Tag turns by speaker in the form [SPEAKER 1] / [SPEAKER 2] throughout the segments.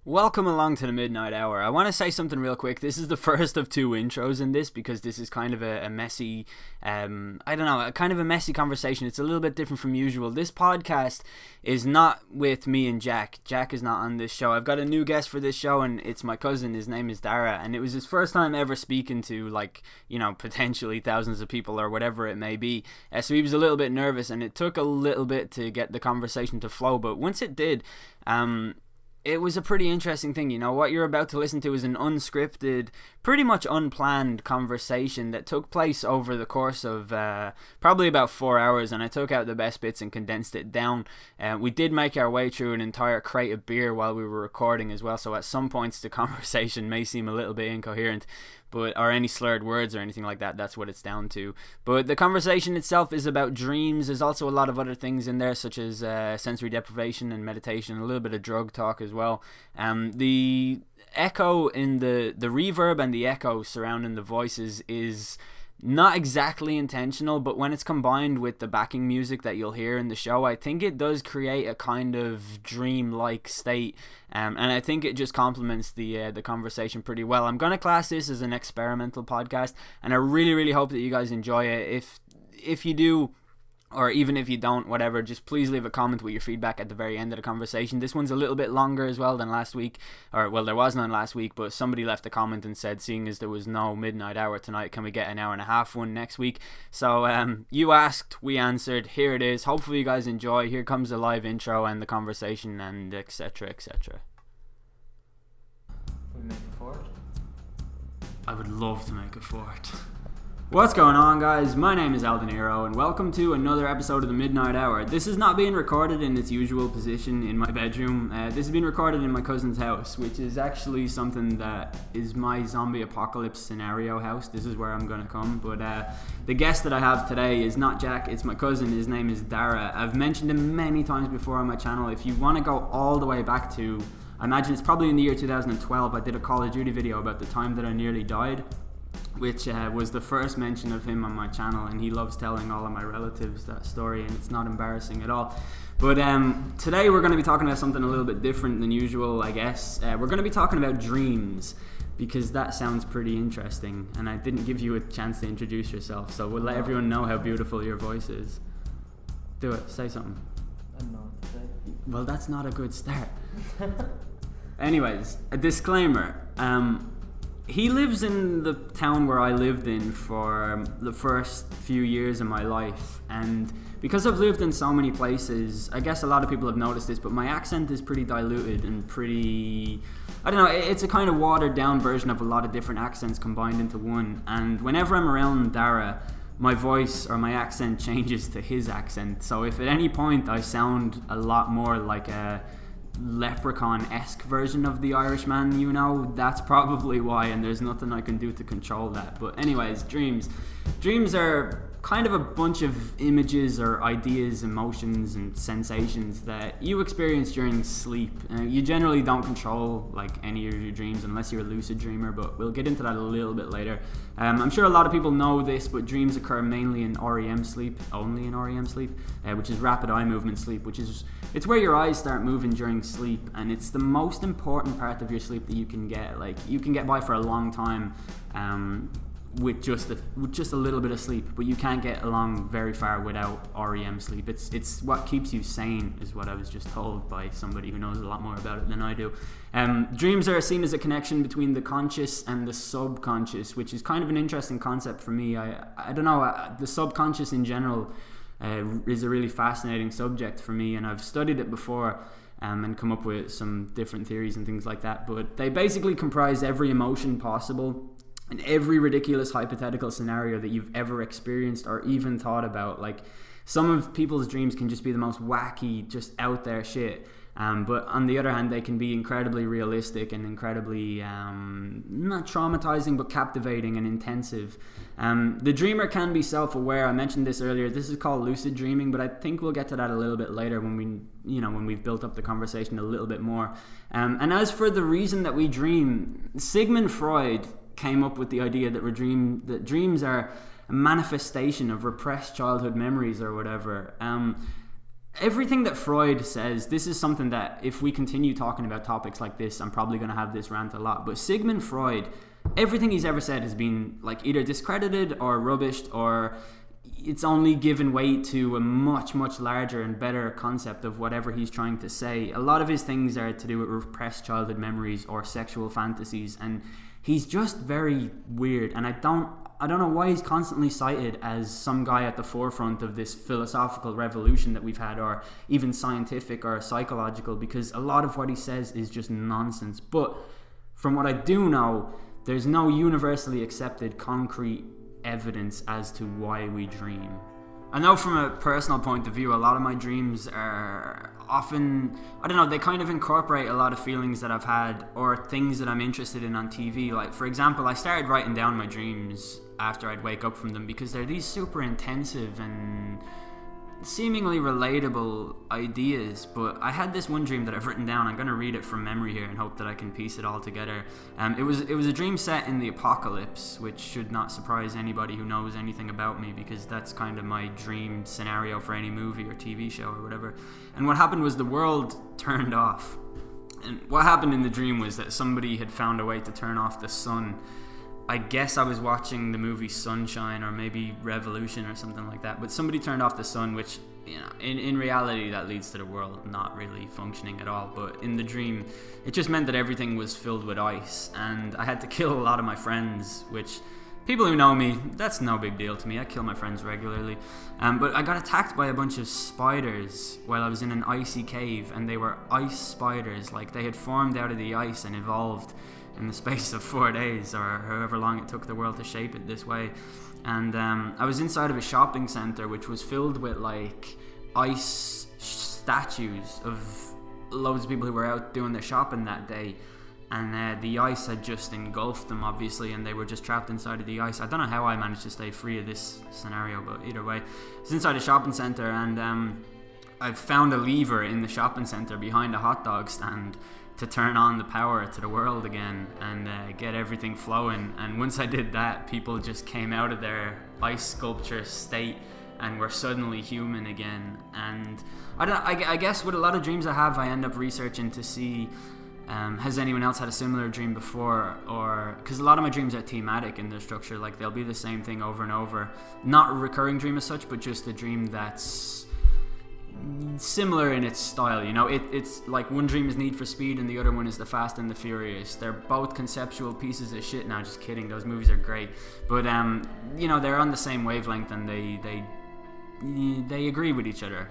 [SPEAKER 1] Welcome along to the Midnight Hour. I want to say something real quick. This is the first of two intros in this because this is kind of a messy, kind of a messy conversation. It's a little bit different from usual. This podcast is not with me and Jack. Jack is not on this show. I've got a new guest for this show and it's my cousin. His name is Dara, and it was his first time ever speaking to potentially thousands of people or whatever it may be. So he was a little bit nervous and it took a little bit to get the conversation to flow, but once it did, it was a pretty interesting thing. You know, what you're about to listen to is an unscripted, pretty much unplanned conversation that took place over the course of probably about 4 hours, and I took out the best bits and condensed it down. We did make our way through an entire crate of beer while we were recording as well, so at some points the conversation may seem a little bit incoherent, or any slurred words or anything like that. That's what it's down to. But the conversation itself is about dreams. There's also a lot of other things in there, such as sensory deprivation and meditation, a little bit of drug talk as well. The echo in the reverb and the echo surrounding the voices is not exactly intentional, but when it's combined with the backing music that you'll hear in the show, I think it does create a kind of dream-like state, and I think it just complements the conversation pretty well. I'm going to class this as an experimental podcast, and I really, really hope that you guys enjoy it. If you do, or even if you don't, whatever, just please leave a comment with your feedback at the very end of the conversation. This one's a little bit longer as well than last week, there was none last week, but somebody left a comment and said, seeing as there was no Midnight Hour tonight, can we get an hour and a half one next week? So you asked, we answered, here it is. Hopefully you guys enjoy. Here comes the live intro and the conversation and etc, etc.
[SPEAKER 2] We make a fort?
[SPEAKER 1] I would love to make a fort. What's going on, guys? My name is Aldeniro, and welcome to another episode of the Midnight Hour. This is not being recorded in its usual position in my bedroom. This is being recorded in my cousin's house, which is actually something that is my zombie apocalypse scenario house. This is where I'm going to come. But the guest that I have today is not Jack, it's my cousin. His name is Dara. I've mentioned him many times before on my channel. If you want to go all the way back to, I imagine it's probably in the year 2012, I did a Call of Duty video about the time that I nearly died, which was the first mention of him on my channel, and he loves telling all of my relatives that story, and it's not embarrassing at all. But today we're going to be talking about something a little bit different than usual, I guess. We're going to be talking about dreams, because that sounds pretty interesting, and I didn't give you a chance to introduce yourself, so we'll let everyone know how beautiful your voice is. Do it, say something.
[SPEAKER 2] I don't know what to say.
[SPEAKER 1] Well, that's not a good start. Anyways, a disclaimer. He lives in the town where I lived in for the first few years of my life, and because I've lived in so many places, I guess a lot of people have noticed this, but my accent is pretty diluted and pretty, I don't know, it's a kind of watered down version of a lot of different accents combined into one, and whenever I'm around Dara, my voice or my accent changes to his accent. So if at any point I sound a lot more like a leprechaun-esque version of the Irishman, you know, that's probably why, and there's nothing I can do to control that. But anyways, dreams are kind of a bunch of images or ideas, emotions and sensations that you experience during sleep. You generally don't control any of your dreams unless you're a lucid dreamer, but we'll get into that a little bit later. I'm sure a lot of people know this, but dreams occur mainly in REM sleep, only in REM sleep, which is rapid eye movement sleep, it's where your eyes start moving during sleep, and it's the most important part of your sleep that you can get. You can get by for a long time with just a little bit of sleep, but you can't get along very far without REM sleep. It's what keeps you sane, is what I was just told by somebody who knows a lot more about it than I do. Dreams are seen as a connection between the conscious and the subconscious, which is kind of an interesting concept for me. I don't know, the subconscious in general is a really fascinating subject for me, and I've studied it before and come up with some different theories and things like that, but they basically comprise every emotion possible and every ridiculous hypothetical scenario that you've ever experienced or even thought about. Some of people's dreams can just be the most wacky, just out there shit. But on the other hand, they can be incredibly realistic and incredibly not traumatizing, but captivating and intensive. The dreamer can be self-aware. I mentioned this earlier. This is called lucid dreaming, but I think we'll get to that a little bit later when we've built up the conversation a little bit more. And as for the reason that we dream, Sigmund Freud came up with the idea that dreams are a manifestation of repressed childhood memories or whatever. everything that Freud says, this is something that if we continue talking about topics like this, I'm probably going to have this rant a lot. But Sigmund Freud, everything he's ever said has been like either discredited or rubbished, or it's only given weight to a much, much larger and better concept of whatever he's trying to say. A lot of his things are to do with repressed childhood memories or sexual fantasies, and he's just very weird. And I don't know why he's constantly cited as some guy at the forefront of this philosophical revolution that we've had, or even scientific or psychological, because a lot of what he says is just nonsense. But from what I do know, there's no universally accepted concrete evidence as to why we dream. I know from a personal point of view, a lot of my dreams are often, I don't know, they kind of incorporate a lot of feelings that I've had or things that I'm interested in on TV. Like, for example, I started writing down my dreams after I'd wake up from them, because they're these super intensive and seemingly relatable ideas. But I had this one dream that I've written down. I'm going to read it from memory here and hope that I can piece it all together. It was a dream set in the apocalypse, which should not surprise anybody who knows anything about me, because that's kind of my dream scenario for any movie or TV show or whatever. And what happened was the world turned off. And what happened in the dream was that somebody had found a way to turn off the sun. I guess I was watching the movie Sunshine or maybe Revolution or something like that, but somebody turned off the sun, which, you know, in reality that leads to the world not really functioning at all. But in the dream, it just meant that everything was filled with ice, and I had to kill a lot of my friends, which, people who know me, that's no big deal to me. I kill my friends regularly. But I got attacked by a bunch of spiders while I was in an icy cave, and they were ice spiders. Like, they had formed out of the ice and evolved in the space of 4 days, or however long it took the world to shape it this way. And I was inside of a shopping center which was filled with like ice statues of loads of people who were out doing their shopping that day, and the ice had just engulfed them, obviously, and they were just trapped inside of the ice. I don't know how I managed to stay free of this scenario, but either way, I was inside a shopping center, and I found a lever in the shopping center behind a hot dog stand to turn on the power to the world again and get everything flowing. And once I did that, people just came out of their ice sculpture state and were suddenly human again. And I guess with a lot of dreams I have, I end up researching to see has anyone else had a similar dream before, or because a lot of my dreams are thematic in their structure, like they'll be the same thing over and over, not a recurring dream as such, but just a dream that's similar in its style. You know, it's like one dream is Need for Speed and the other one is The Fast and the Furious. They're both conceptual pieces of shit. Now, just kidding, those movies are great, but you know, they're on the same wavelength and they agree with each other.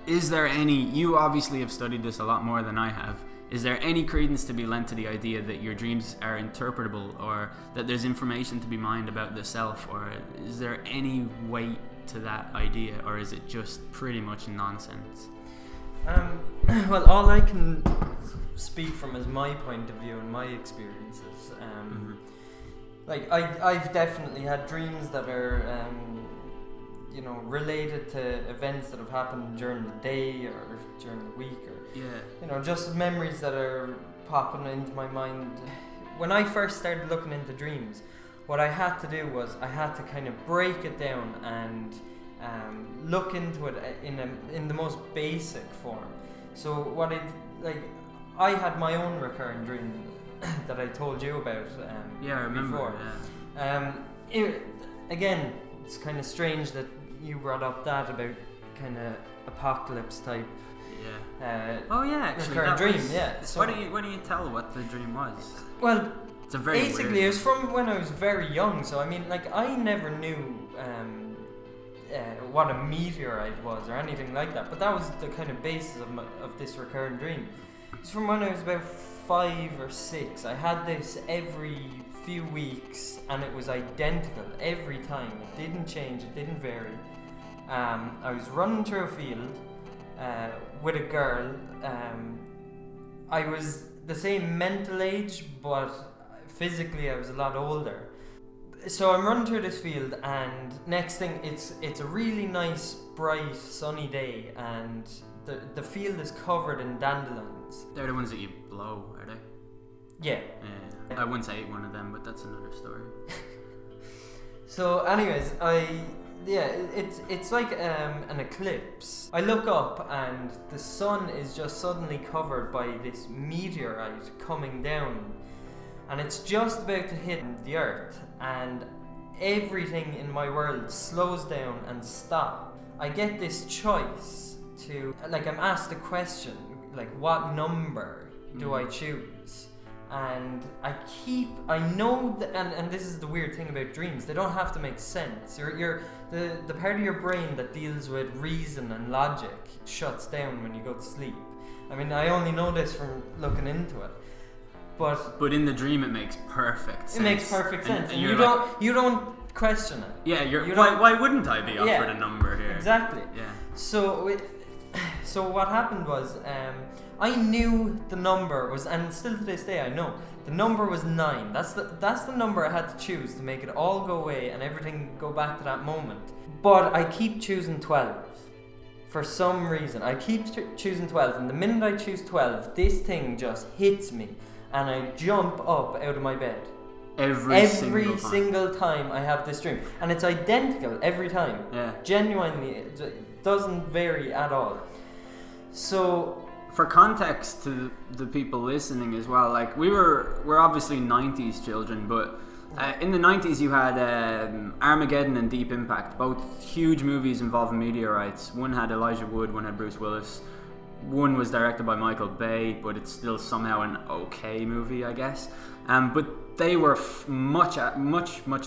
[SPEAKER 1] Is there any, you obviously have studied this a lot more than I have, is there any credence to be lent to the idea that your dreams are interpretable, or that there's information to be mined about the self, or is there any weight to that idea, or is it just pretty much nonsense?
[SPEAKER 2] Well, all I can speak from is my point of view and my experiences. Like I've definitely had dreams that are you know, related to events that have happened during the day or during the week, or you know, just memories that are popping into my mind. When I first started looking into dreams, what I had to do was I had to kind of break it down and look into it in the most basic form. So what I had my own recurring dream that I told you about
[SPEAKER 1] I remember
[SPEAKER 2] before. Again, it's kind of strange that you brought up that about kind of apocalypse type.
[SPEAKER 1] Actually,
[SPEAKER 2] recurring dream.
[SPEAKER 1] So why don't you tell what the dream was?
[SPEAKER 2] Well,
[SPEAKER 1] it's a very
[SPEAKER 2] basically
[SPEAKER 1] weird.
[SPEAKER 2] It was from when I was very young. So I mean, like, I never knew what a meteorite was or anything like that. But that was the kind of basis of this recurring dream. It's from when I was about 5 or 6. I had this every few weeks, and it was identical every time. It didn't change. It didn't vary. I was running through a field with a girl. I was the same mental age, but physically I was a lot older. So I'm running through this field, and next thing, it's a really nice, bright, sunny day, and the field is covered in dandelions.
[SPEAKER 1] They're the ones that you blow, are they?
[SPEAKER 2] Yeah.
[SPEAKER 1] I once ate one of them, but that's another story.
[SPEAKER 2] So anyways, it's like an eclipse. I look up and the sun is just suddenly covered by this meteorite coming down, and it's just about to hit the earth, and everything in my world slows down and stops. I get this choice to, like, I'm asked a question, like, what number do I choose? And I know that, and this is the weird thing about dreams, they don't have to make sense. The part of your brain that deals with reason and logic shuts down when you go to sleep. I mean, I only know this from looking into it. But
[SPEAKER 1] in the dream, it makes perfect sense.
[SPEAKER 2] It makes perfect sense, and
[SPEAKER 1] you're
[SPEAKER 2] you don't question it.
[SPEAKER 1] Yeah, why wouldn't I be offered a number here?
[SPEAKER 2] Exactly.
[SPEAKER 1] Yeah.
[SPEAKER 2] So what happened was, I knew the number was, and still to this day I know, the number was 9. That's the number I had to choose to make it all go away and everything go back to that moment. But I keep choosing 12. For some reason, I keep choosing 12, and the minute I choose 12, this thing just hits me, and I jump up out of my bed. Every single time I have this dream, and it's identical every time.
[SPEAKER 1] Yeah.
[SPEAKER 2] Genuinely, it doesn't vary at all. So,
[SPEAKER 1] for context to the people listening as well, like we're obviously 90s children, but in the 90s you had Armageddon and Deep Impact, both huge movies involving meteorites. One had Elijah Wood, one had Bruce Willis. One was directed by Michael Bay, but it's still somehow an okay movie, I guess. But they were much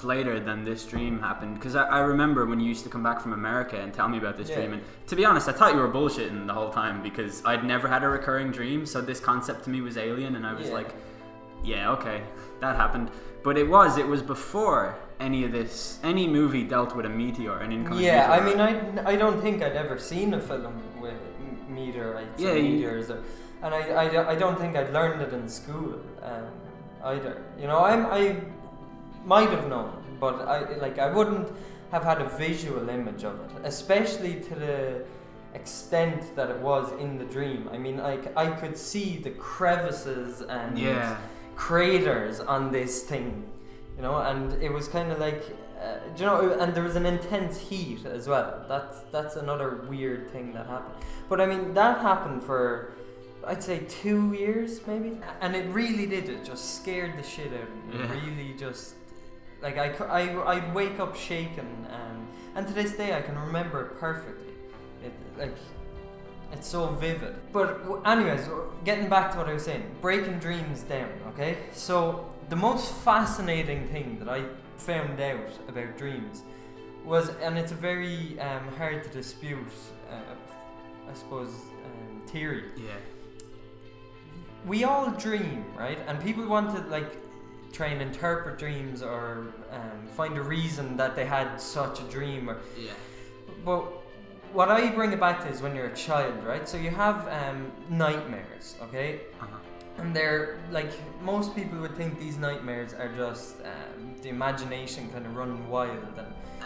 [SPEAKER 1] later than this dream happened, because I remember when you used to come back from America and tell me about this dream, and to be honest, I thought you were bullshitting the whole time, because I'd never had a recurring dream, so this concept to me was alien, and I was like, yeah, okay, that happened. But it was before any movie dealt with a meteor, an incoming meteor.
[SPEAKER 2] I mean, I don't think I'd ever seen a film with meteorites or meteors, and I don't think I'd learned it in school either. You know, I might have known, but I wouldn't have had a visual image of it, especially to the extent that it was in the dream. I mean, I could see the crevices and craters on this thing, you know, and it was kind of like, you know, and there was an intense heat as well. That's another weird thing that happened. But I mean, that happened for, I'd say, 2 years maybe, and it really did. It just scared the shit out of me. It really just, like, I'd wake up shaken, and to this day I can remember it perfectly. It's so vivid. But anyways, getting back to what I was saying, breaking dreams down. Okay, so the most fascinating thing that I found out about dreams was, and it's a very hard to dispute, I suppose, theory. Yeah. We all dream, right? And people want to, like, try and interpret dreams or find a reason that they had such a dream. But what I bring it back to is when you're a child, right? So you have nightmares, okay? And they're, like, most people would think these nightmares are just the imagination kind of running wild.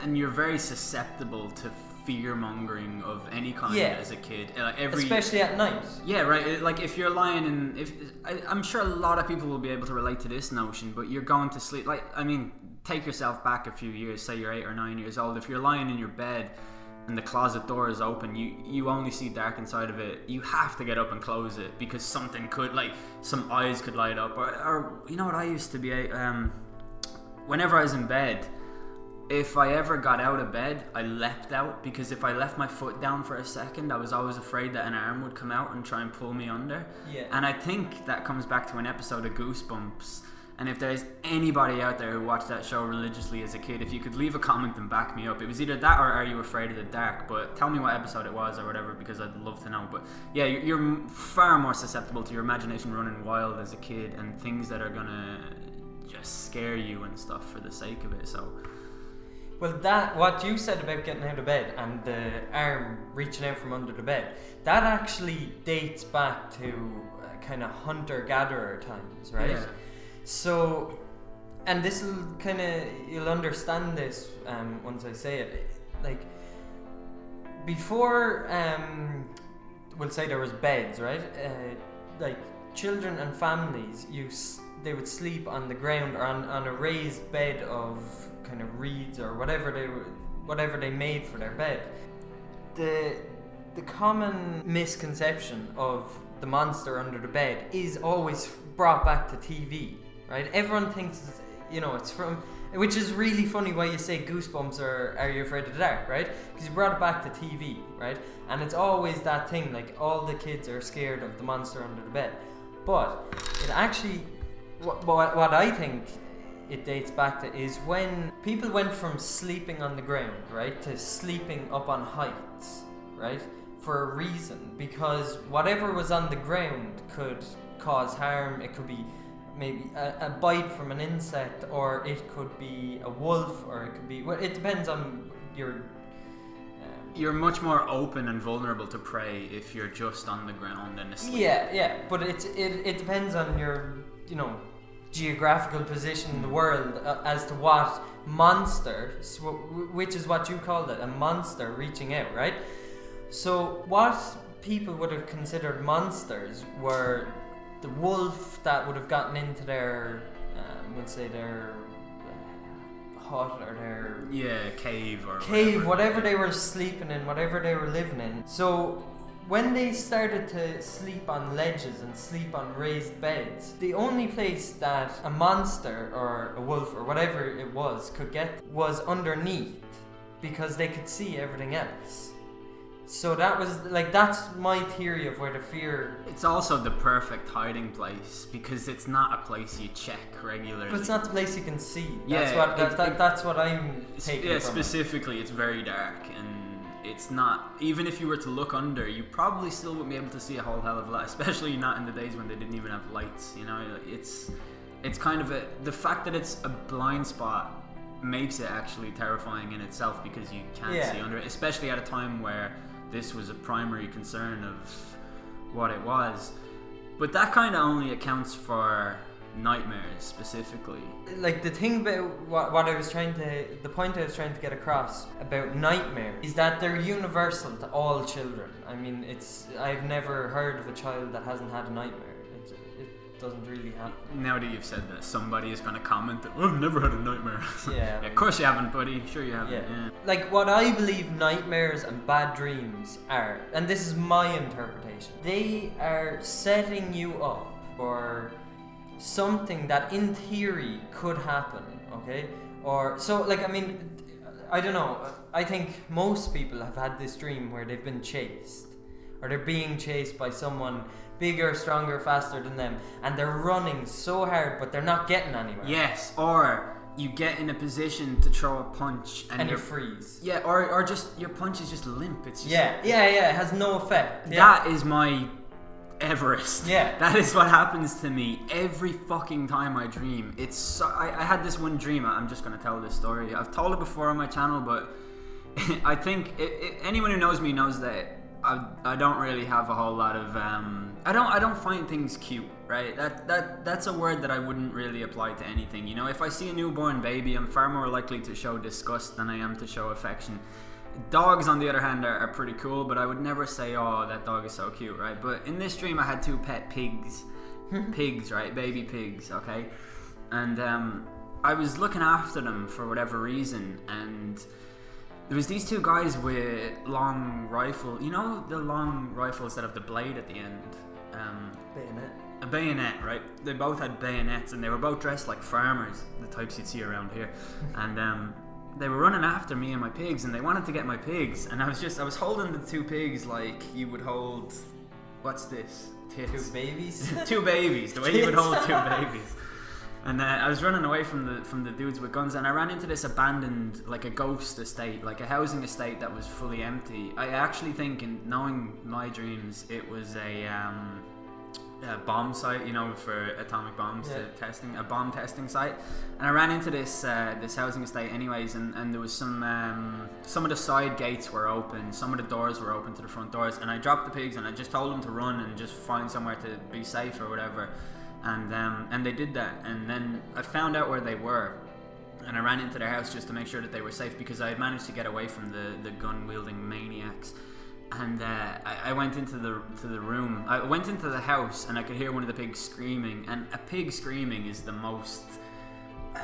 [SPEAKER 1] And you're very susceptible to fear-mongering of any kind as a kid.
[SPEAKER 2] Especially at night.
[SPEAKER 1] Yeah, right. Like, if you're lying in... I'm sure a lot of people will be able to relate to this notion, but you're going to sleep... Like, I mean, take yourself back a few years, say you're 8 or 9 years old. If you're lying in your bed and the closet door is open, you only see dark inside of it, you have to get up and close it, because something could, like, some eyes could light up, or you know what I used to be, whenever I was in bed, if I ever got out of bed, I leapt out, because if I left my foot down for a second, I was always afraid that an arm would come out and try and pull me under. And I think that comes back to an episode of Goosebumps. And if there's anybody out there who watched that show religiously as a kid, if you could leave a comment and back me up. It was either that or Are You Afraid of the Dark? But tell me what episode it was or whatever, because I'd love to know. But yeah, you're far more susceptible to your imagination running wild as a kid, and things that are gonna just scare you and stuff for the sake of it. So,
[SPEAKER 2] well, that, what you said about getting out of bed and the arm reaching out from under the bed, that actually dates back to kind of hunter-gatherer times, right? Yeah. So, and this will kind of, you'll understand this once I say it. Like, before, we'll say there was beds, right? Like, children and families, they would sleep on the ground or on a raised bed of kind of reeds or whatever whatever they made for their bed. The common misconception of the monster under the bed is always brought back to TV, right? Everyone thinks, it's from, which is really funny why you say Goosebumps or Are You Afraid of the Dark, right? Because you brought it back to TV, right? And it's always that thing, like all the kids are scared of the monster under the bed. But it actually, what I think it dates back to is when people went from sleeping on the ground, right, to sleeping up on heights, right, for a reason. Because whatever was on the ground could cause harm. It could be maybe a bite from an insect, or it could be a wolf, or it could be, well, it depends on your...
[SPEAKER 1] You're much more open and vulnerable to prey if you're just on the ground and asleep.
[SPEAKER 2] Yeah, but it depends on your, geographical position in the world as to what monster, which is what you called it, a monster reaching out, right? So what people would have considered monsters were the wolf that would have gotten into their, let's say their hut or their
[SPEAKER 1] cave or
[SPEAKER 2] whatever they were sleeping in, whatever they were living in. So when they started to sleep on ledges and sleep on raised beds, the only place that a monster or a wolf or whatever it was could get was underneath, because they could see everything else. So that's my theory of where the fear...
[SPEAKER 1] It's also the perfect hiding place, because it's not a place you check regularly.
[SPEAKER 2] But it's not the place you can see.
[SPEAKER 1] That's
[SPEAKER 2] That's what I'm taking from
[SPEAKER 1] specifically, it's very dark, and it's not... Even if you were to look under, you probably still wouldn't be able to see a whole hell of a lot, especially not in the days when they didn't even have lights, It's kind of the fact that it's a blind spot makes it actually terrifying in itself, because you can't see under it, especially at a time where this was a primary concern of what it was. But that kind of only accounts for nightmares specifically. Like
[SPEAKER 2] the thing about the point I was trying to get across about nightmares is that they're universal to all children. I mean, I've never heard of a child that hasn't had a nightmare. It doesn't really happen.
[SPEAKER 1] Now that you've said that, somebody is going to comment that, I've never had a nightmare.
[SPEAKER 2] Yeah.
[SPEAKER 1] Of course you haven't, buddy. Sure you haven't. Yeah.
[SPEAKER 2] Like what I believe nightmares and bad dreams are, and this is my interpretation, they are setting you up for something that in theory could happen, okay? I don't know. I think most people have had this dream where they've been chased, or they're being chased by someone bigger, stronger, faster than them, and they're running so hard but they're not getting anywhere.
[SPEAKER 1] Yes, or you get in a position to throw a punch and
[SPEAKER 2] you freeze.
[SPEAKER 1] Yeah, or just your punch is just limp. It's just
[SPEAKER 2] it has no effect. Yeah.
[SPEAKER 1] That is my Everest.
[SPEAKER 2] Yeah.
[SPEAKER 1] That is what happens to me every fucking time I dream. I had this one dream. I'm just going to tell this story. I've told it before on my channel, but I think anyone who knows me knows that I don't really have a whole lot of I don't find things cute, right? That's a word that I wouldn't really apply to anything. If I see a newborn baby, I'm far more likely to show disgust than I am to show affection. Dogs, on the other hand, are pretty cool, but I would never say, oh, that dog is so cute, right? But in this dream, I had 2 pet pigs. Pigs, right? Baby pigs, okay? And I was looking after them for whatever reason, and there was these 2 guys with long rifle. The long rifles that have the blade at the end?
[SPEAKER 2] Bayonet.
[SPEAKER 1] A bayonet, right? They both had bayonets, and they were both dressed like farmers, the types you'd see around here. And they were running after me and my pigs, and they wanted to get my pigs. And I was holding the 2 pigs like you would hold, what's this? Tits.
[SPEAKER 2] 2 babies?
[SPEAKER 1] 2 babies, the way you would hold 2 babies. And I was running away from the dudes with guns, and I ran into this abandoned, like a ghost estate, like a housing estate that was fully empty. I actually think, in knowing my dreams, it was a bomb site, for atomic bombs testing, a bomb testing site. And I ran into this housing estate anyways, and there was some of the side gates were open, some of the doors were open to the front doors, and I dropped the pigs and I just told them to run and just find somewhere to be safe or whatever. And they did that, and then I found out where they were, and I ran into their house just to make sure that they were safe, because I had managed to get away from the gun-wielding maniacs. And I went into the room. I went into the house, and I could hear one of the pigs screaming. And a pig screaming is the most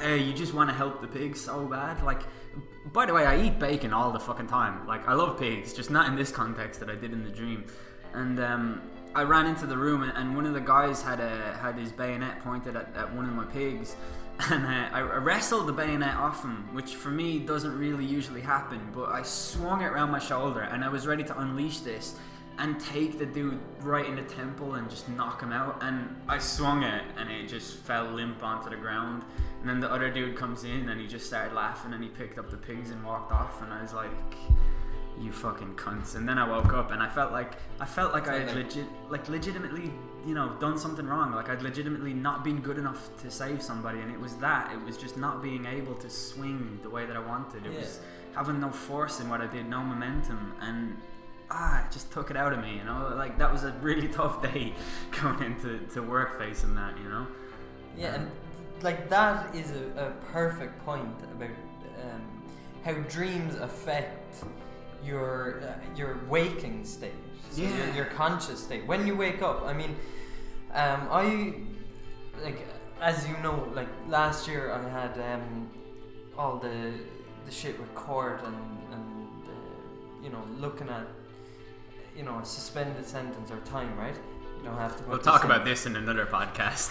[SPEAKER 1] you just want to help the pigs so bad. Like, by the way, I eat bacon all the fucking time. Like, I love pigs, just not in this context that I did in the dream. And I ran into the room, and one of the guys had his bayonet pointed at one of my pigs, and I wrestled the bayonet off him, which for me doesn't really usually happen, but I swung it around my shoulder, and I was ready to unleash this and take the dude right in the temple and just knock him out. And I swung it, and it just fell limp onto the ground. And then the other dude comes in, and he just started laughing, and he picked up the pigs and walked off. And I was like, "You fucking cunts!" And then I woke up, and I felt like I had legitimately, done something wrong. Like, I'd legitimately not been good enough to save somebody, and it was just not being able to swing the way that I wanted. It was having no force in what I did, no momentum, and it just took it out of me, like that was a really tough day going into work facing that,
[SPEAKER 2] and like that is a perfect point about how dreams affect your waking state, so your conscious state when you wake up. I mean, I, like, as you know, like last year I had all the shit with court and looking at a suspended sentence or time, right? You don't have to.
[SPEAKER 1] We'll talk about this in another podcast.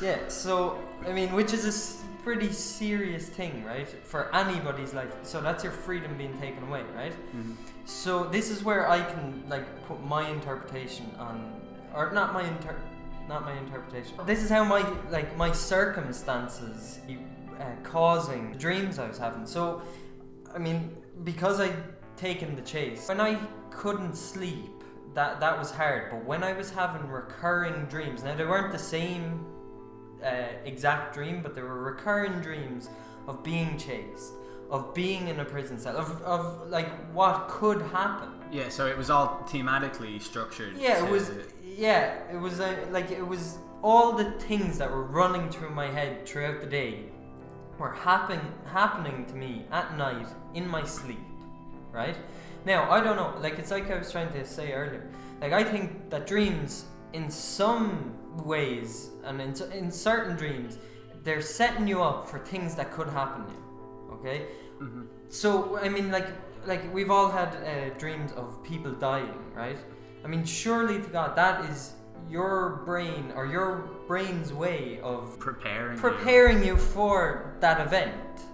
[SPEAKER 2] Yeah, so I mean, which is a pretty serious thing, right? For anybody's life. So that's your freedom being taken away, right? Mm-hmm. So this is where I can put my interpretation on, or not my interpretation. This is how my circumstances causing the dreams I was having. So, I mean, because I'd taken the chase, when I couldn't sleep, that was hard. But when I was having recurring dreams, now they weren't the same exact dream, but there were recurring dreams of being chased, of being in a prison cell, of like what could happen.
[SPEAKER 1] Yeah, so it was all thematically structured.
[SPEAKER 2] Yeah, it was. Yeah, it was it was all the things that were running through my head throughout the day were happening to me at night in my sleep, right? Now, I don't know, it's like I was trying to say earlier, I think that dreams, in some ways, and in certain dreams, they're setting you up for things that could happen to you, okay? Mm-hmm. So, I mean, we've all had dreams of people dying, right? I mean, surely to God, that is your brain, or your brain's way of preparing you for that event.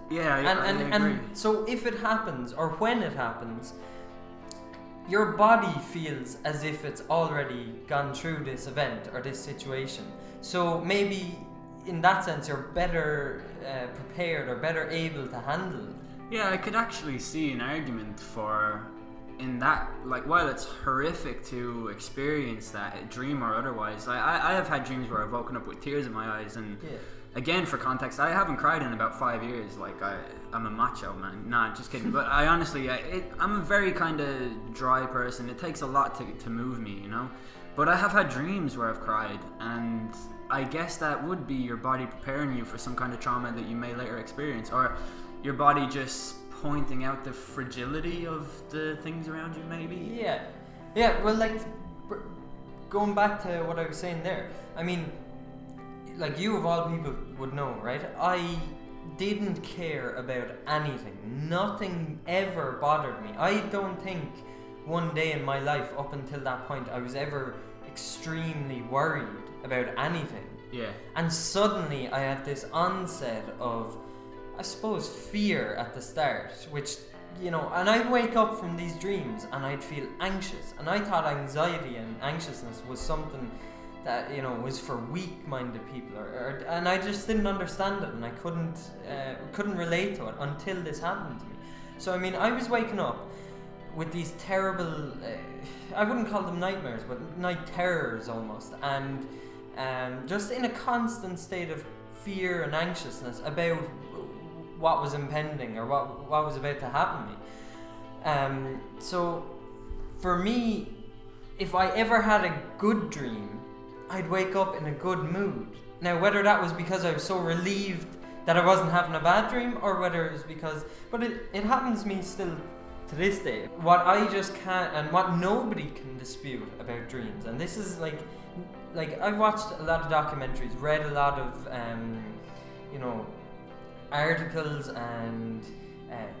[SPEAKER 1] Yeah, I agree.
[SPEAKER 2] And so if it happens, or when it happens, your body feels as if it's already gone through this event or this situation. So maybe in that sense you're better prepared or better able to handle it.
[SPEAKER 1] Yeah, I could actually see an argument for, in that, while it's horrific to experience that, dream or otherwise, I have had dreams where I've woken up with tears in my eyes, and again, for context, I haven't cried in about 5 years. I'm a macho, man. Nah, just kidding. But I honestly, I'm a very kind of dry person. It takes a lot to move me, But I have had dreams where I've cried, and I guess that would be your body preparing you for some kind of trauma that you may later experience, or your body just pointing out the fragility of the things around you, maybe.
[SPEAKER 2] Yeah. Well, going back to what I was saying there, I mean, you of all people would know, right? I didn't care about anything. Nothing ever bothered me. I don't think one day in my life up until that point I was ever extremely worried about anything.
[SPEAKER 1] Yeah.
[SPEAKER 2] And suddenly I had this onset of, I suppose, fear at the start, which, and I'd wake up from these dreams and I'd feel anxious. And I thought anxiety and anxiousness was something that, was for weak-minded people, and I just didn't understand it, and I couldn't relate to it until this happened to me. So, I mean, I was waking up with these terrible, I wouldn't call them nightmares, but night terrors almost, and just in a constant state of fear and anxiousness about what was impending or what was about to happen to me. So for me, if I ever had a good dream, I'd wake up in a good mood. Now, whether that was because I was so relieved that I wasn't having a bad dream, or whether it was because, but it happens to me still to this day. What I just can't, and what nobody can dispute about dreams, and this is like I've watched a lot of documentaries, read a lot of articles and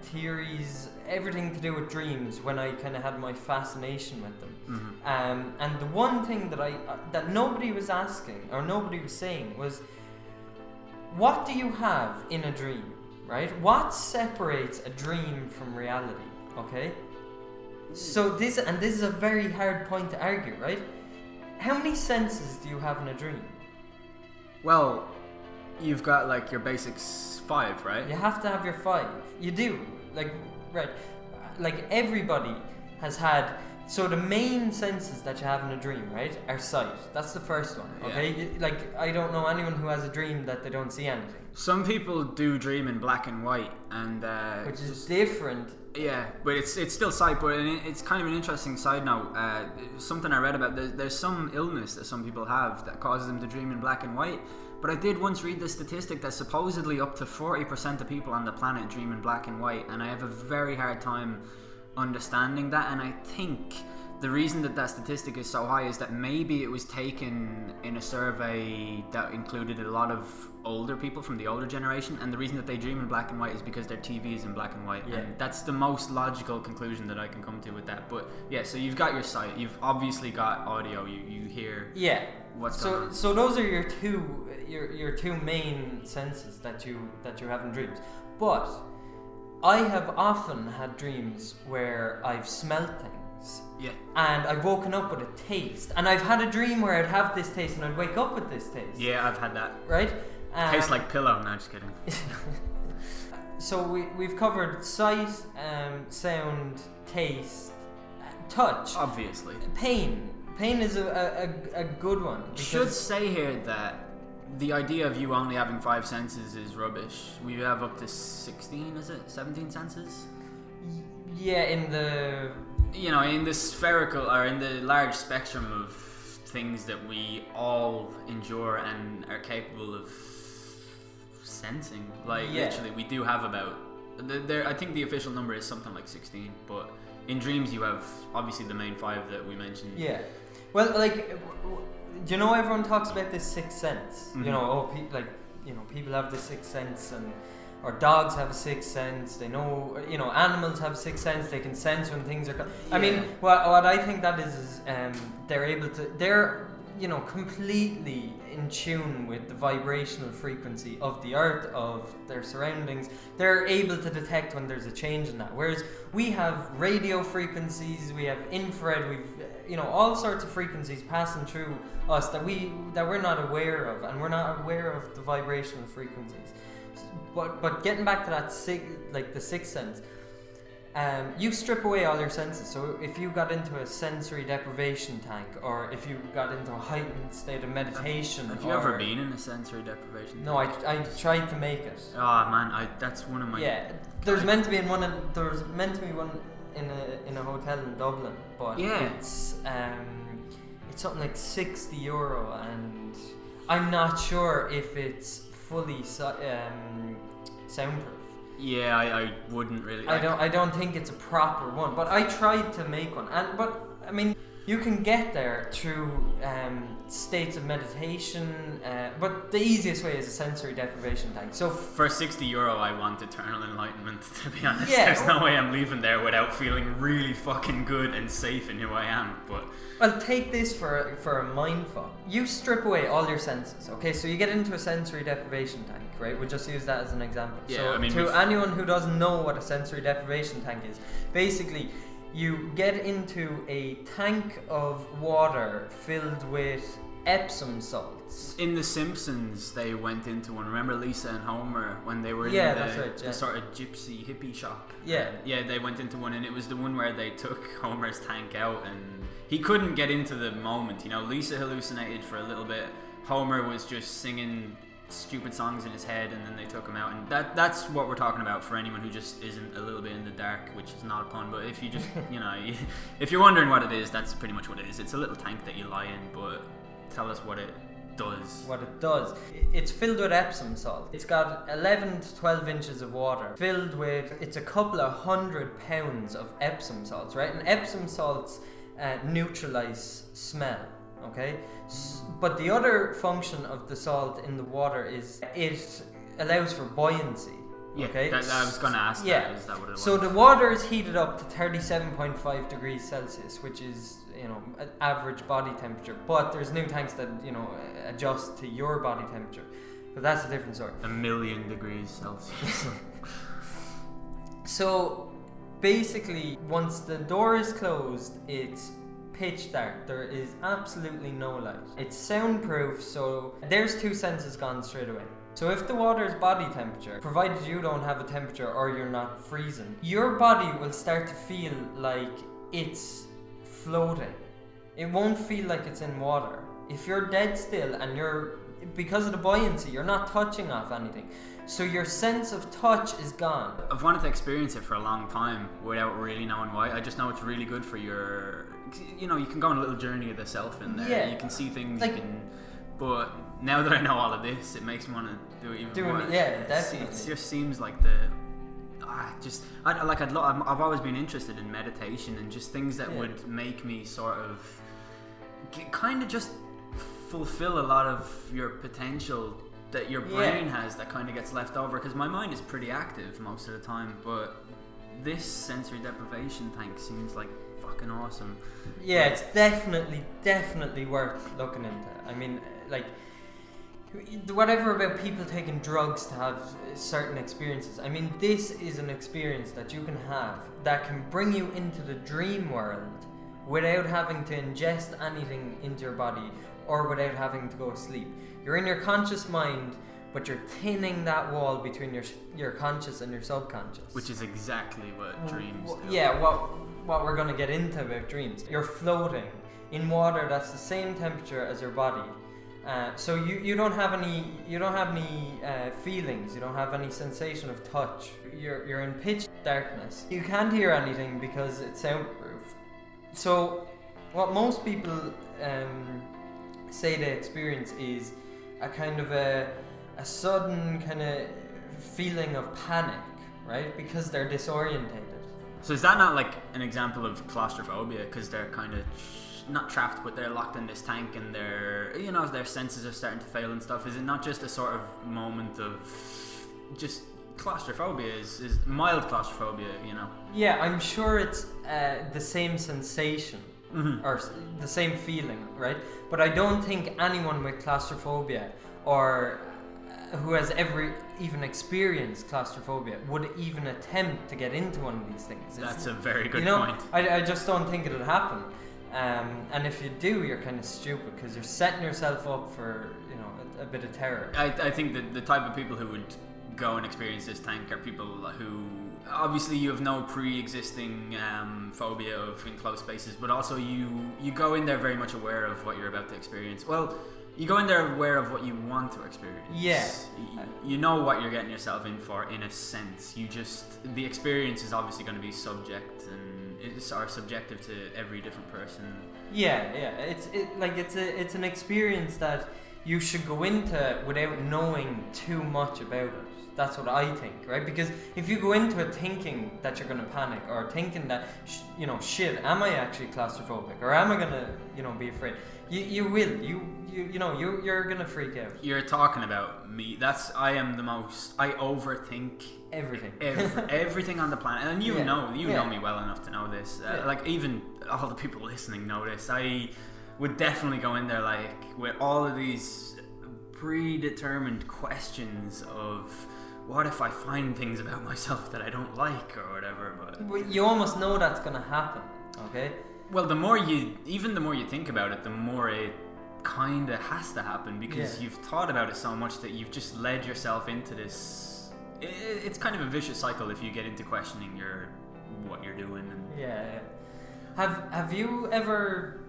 [SPEAKER 2] theories, everything to do with dreams when I kind of had my fascination with them. And the one thing that nobody was asking or nobody was saying was, what do you have in a dream, right? What separates a dream from reality, okay? So this is a very hard point to argue, right? How many senses do you have in a dream?
[SPEAKER 1] Well, you've got like your basics 5, right?
[SPEAKER 2] You have to have your 5. You do. Right. Like everybody has had. So the main senses that you have in a dream, right, are sight. That's the first one. Okay. Yeah. Like I don't know anyone who has a dream that they don't see anything.
[SPEAKER 1] Some people do dream in black and white, and
[SPEAKER 2] which is different.
[SPEAKER 1] Yeah, but it's still sight. But it's kind of an interesting side note. Something I read about. There's some illness that some people have that causes them to dream in black and white. But I did once read the statistic that supposedly up to 40% of people on the planet dream in black and white, and I have a very hard time understanding that. And I think the reason that statistic is so high is that maybe it was taken in a survey that included a lot of older people from the older generation, and the reason that they dream in black and white is because their TV is in black and white. Yeah. And that's the most logical conclusion that I can come to with that. But yeah, so you've got your sight, you've obviously got audio, you hear what's going on.
[SPEAKER 2] So those are your two main senses that you have in dreams. But I have often had dreams where I've smelled things.
[SPEAKER 1] Yeah.
[SPEAKER 2] And I've woken up with a taste. And I've had a dream where I'd have this taste and I'd wake up with this taste.
[SPEAKER 1] Yeah, I've had that.
[SPEAKER 2] Right?
[SPEAKER 1] Tastes like pillow. No, just kidding.
[SPEAKER 2] So we've covered sight, sound, taste, touch.
[SPEAKER 1] Obviously.
[SPEAKER 2] Pain. Pain is a good one.
[SPEAKER 1] Should say here that the idea of you only having 5 senses is rubbish. We have up to 16, is it? 17 senses?
[SPEAKER 2] Yeah, in the...
[SPEAKER 1] in the spherical, or in the large spectrum of things that we all endure and are capable of sensing. Literally, we do have about... I think the official number is something like 16, but in dreams you have, obviously, the main 5 that we mentioned.
[SPEAKER 2] Yeah. Well, everyone talks about this sixth sense. Mm-hmm. People have this sixth sense, or dogs have a sixth sense. They know, animals have a sixth sense. They can sense when things are. I mean, what I think that is they're completely in tune with the vibrational frequency of the earth, of their surroundings. They're able to detect when there's a change in that. Whereas we have radio frequencies, we have infrared, we've all sorts of frequencies passing through us that we're not aware of, and we're not aware of the vibrational frequencies. But getting back to that the sixth sense, you strip away all your senses. So if you got into a sensory deprivation tank, or if you got into a heightened state of meditation,
[SPEAKER 1] have you ever been in a sensory deprivation tank?
[SPEAKER 2] No, I tried to make it.
[SPEAKER 1] Oh man, that's one of my...
[SPEAKER 2] Yeah, there's meant to be one in a hotel in Dublin, but it's something like €60, and I'm not sure if it's fully soundproof.
[SPEAKER 1] Yeah, I wouldn't really.
[SPEAKER 2] I don't think it's a proper one, but I tried to make one, but I mean, you can get there through states of meditation, but the easiest way is a sensory deprivation tank. So
[SPEAKER 1] for €60, I want eternal enlightenment. To be honest,
[SPEAKER 2] yeah,
[SPEAKER 1] there's no way I'm leaving there without feeling really fucking good and safe in who I am. But
[SPEAKER 2] well, take this for a mindfuck. You strip away all your senses. Okay, so you get into a sensory deprivation tank, right? We'll just use that as an example.
[SPEAKER 1] Yeah,
[SPEAKER 2] so
[SPEAKER 1] I mean,
[SPEAKER 2] to anyone who doesn't know what a sensory deprivation tank is, basically, you get into a tank of water filled with Epsom salts.
[SPEAKER 1] In The Simpsons, they went into one. Remember Lisa and Homer when they were in the sort of gypsy hippie shop?
[SPEAKER 2] Yeah.
[SPEAKER 1] Yeah, they went into one, and it was the one where they took Homer's tank out, and he couldn't get into the moment. Lisa hallucinated for a little bit. Homer was just singing stupid songs in his head, and then they took him out, and that's what we're talking about for anyone who just isn't a little bit in the dark, which is not a pun, but if you just if you're wondering what it is, that's pretty much what it is. It's a little tank that you lie in, but tell us what it does.
[SPEAKER 2] It's filled with Epsom salt. It's got 11 to 12 inches of water filled with, it's a couple of 100 pounds of Epsom salts, right? And Epsom salts neutralize smell. Okay, but the other function of the salt in the water is it allows for buoyancy.
[SPEAKER 1] Yeah,
[SPEAKER 2] Okay.
[SPEAKER 1] I was going to ask
[SPEAKER 2] Yeah.
[SPEAKER 1] that. Is that what it was?
[SPEAKER 2] So the water is heated up to 37.5 degrees Celsius, which is, an average body temperature. But there's new tanks that, adjust to your body temperature. But that's a different story.
[SPEAKER 1] 1,000,000 degrees Celsius.
[SPEAKER 2] So basically, once the door is closed, it's pitch dark. There is absolutely no light. It's soundproof, so there's 2 senses gone straight away. So if the water is body temperature, provided you don't have a temperature or you're not freezing, your body will start to feel like it's floating. It won't feel like it's in water. If you're dead still and because of the buoyancy, you're not touching off anything. So your sense of touch is gone.
[SPEAKER 1] I've wanted to experience it for a long time without really knowing why. I just know it's really good for your... you can go on a little journey of the self in there.
[SPEAKER 2] Yeah.
[SPEAKER 1] You can see things,
[SPEAKER 2] Like-
[SPEAKER 1] but now that I know all of this, it makes me want to do it even more.
[SPEAKER 2] Yeah, definitely.
[SPEAKER 1] It just seems like I've always been interested in meditation and just things that would make me sort of kind of just fulfill a lot of your potential that your brain has that kind of gets left over, because my mind is pretty active most of the time, but this sensory deprivation tank seems like fucking awesome.
[SPEAKER 2] Yeah, it's definitely worth looking into. I mean, like, whatever about people taking drugs to have certain experiences. I mean, this is an experience that you can have that can bring you into the dream world without having to ingest anything into your body or without having to go to sleep. You're in your conscious mind, but you're thinning that wall between your conscious and your subconscious.
[SPEAKER 1] Which is exactly what dreams do.
[SPEAKER 2] Yeah, what we're going to get into about dreams. You're floating in water that's the same temperature as your body. So you don't have any feelings. You don't have any sensation of touch. You're in pitch darkness. You can't hear anything because it's soundproof. So what most people say they experience is a kind of a sudden kind of feeling of panic, right? Because they're disorientated.
[SPEAKER 1] So is that not like an example of claustrophobia? Because they're kind of not trapped, but they're locked in this tank, and their senses are starting to fail and stuff. Is it not just a sort of moment of just claustrophobia? Is mild claustrophobia?
[SPEAKER 2] Yeah, I'm sure it's the same sensation.
[SPEAKER 1] Mm-hmm.
[SPEAKER 2] Or the same feeling, right? But I don't think anyone with claustrophobia or who has ever even experienced claustrophobia would even attempt to get into one of these things.
[SPEAKER 1] That's a very good
[SPEAKER 2] point.
[SPEAKER 1] point.
[SPEAKER 2] I just don't think it'd happen. And if you do, you're kind of stupid because you're setting yourself up for a bit of terror.
[SPEAKER 1] I think that the type of people who would go and experience this tank are people who obviously you have no pre-existing phobia of enclosed spaces, but also you go in there very much aware of what you're about to experience. Well, you go in there aware of what you want to experience.
[SPEAKER 2] Yeah.
[SPEAKER 1] You know what you're getting yourself in for, in a sense. The experience is obviously going to be subjective to every different person.
[SPEAKER 2] Yeah. It's an experience that you should go into without knowing too much about it. That's what I think, right? Because if you go into it thinking that you're going to panic or thinking that, shit, am I actually claustrophobic or am I going to, be afraid? You will. You're going to freak out.
[SPEAKER 1] You're talking about me. I overthink
[SPEAKER 2] everything.
[SPEAKER 1] Everything on the planet. And you know me well enough to know this. Like, even all the people listening know this. I would definitely go in there, like, with all of these predetermined questions of, what if I find things about myself that I don't like or whatever?
[SPEAKER 2] But you almost know that's going to happen, okay?
[SPEAKER 1] Well, the more you think about it, the more it kind of has to happen, because you've thought about it so much that you've just led yourself into this. It's kind of a vicious cycle if you get into questioning what you're doing. And
[SPEAKER 2] Have you ever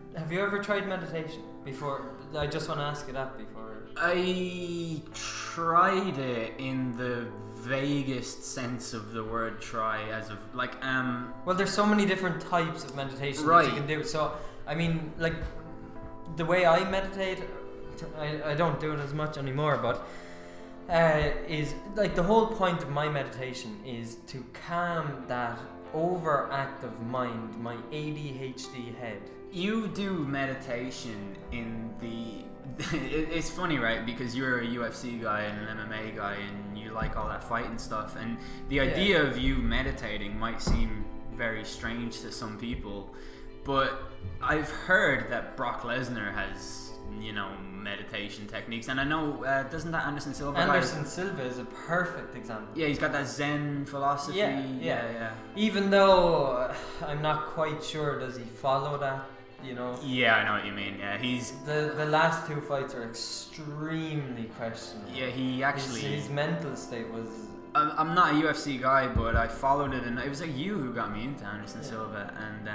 [SPEAKER 2] tried meditation before? I just want to ask you that before.
[SPEAKER 1] I tried it in the vaguest sense of the word try, as of like
[SPEAKER 2] Well, there's so many different types of meditation that you can do. So I mean, like, the way I meditate, I don't do it as much anymore, but is like the whole point of my meditation is to calm that overactive mind, my ADHD head.
[SPEAKER 1] You do meditation in the it's funny, right? Because you're a UFC guy and an MMA guy, and you like all that fighting stuff. And the idea of you meditating might seem very strange to some people, but I've heard that Brock Lesnar has, you know, meditation techniques, and I know doesn't that Anderson Silva?
[SPEAKER 2] Anderson Silva is a perfect example.
[SPEAKER 1] Yeah, he's got that Zen philosophy.
[SPEAKER 2] Yeah. Even though I'm not quite sure, does he follow that? You know.
[SPEAKER 1] Yeah, I know what you mean. Yeah, he's
[SPEAKER 2] the last 2 fights are extremely questionable.
[SPEAKER 1] Yeah, he actually
[SPEAKER 2] his mental state was.
[SPEAKER 1] I'm not a UFC guy, but I followed it, and it was like you who got me into Anderson Silva, and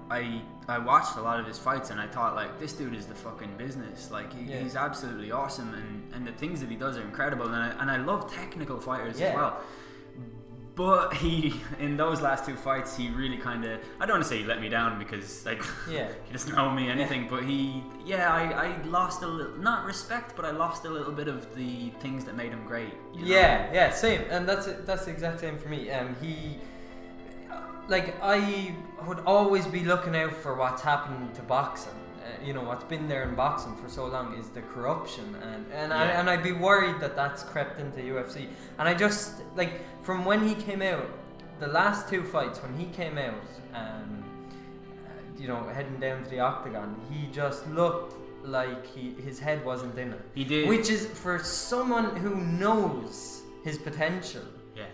[SPEAKER 1] I watched a lot of his fights, and I thought, like, this dude is the fucking business. Like, he's absolutely awesome, and the things that he does are incredible, and I love technical fighters as well. But he, in those last 2 fights, he really kind of, I don't want to say he let me down, because, like, he doesn't owe me anything, but I lost a little, not respect, but I lost a little bit of the things that made him great. You know?
[SPEAKER 2] Same, and that's the exact same for me. He, like, I would always be looking out for what's happening to boxing. You know, what's been there in boxing for so long is the corruption, and I'd be worried that that's crept into UFC. And I just, like, from when he came out, the last 2 fights, when he came out, you know, heading down to the octagon, he just looked like his head wasn't in it.
[SPEAKER 1] He did.
[SPEAKER 2] Which is, for someone who knows his potential,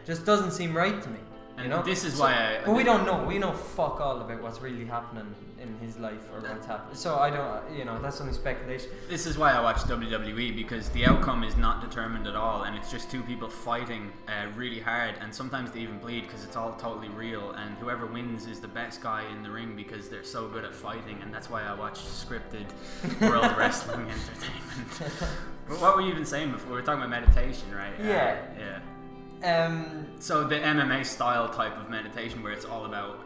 [SPEAKER 2] just doesn't seem right to me.
[SPEAKER 1] And
[SPEAKER 2] you know?
[SPEAKER 1] this is why
[SPEAKER 2] but we don't know. We know fuck all about what's really happening in his life or what's happening. So I don't, you know, that's only speculation.
[SPEAKER 1] This is why I watch WWE, because the outcome is not determined at all, and it's just 2 people fighting really hard, and sometimes they even bleed because it's all totally real, and whoever wins is the best guy in the ring because they're so good at fighting, and that's why I watch scripted world wrestling entertainment. But what were you even saying before? We were talking about meditation, right?
[SPEAKER 2] Yeah.
[SPEAKER 1] So the MMA style type of meditation where it's all about.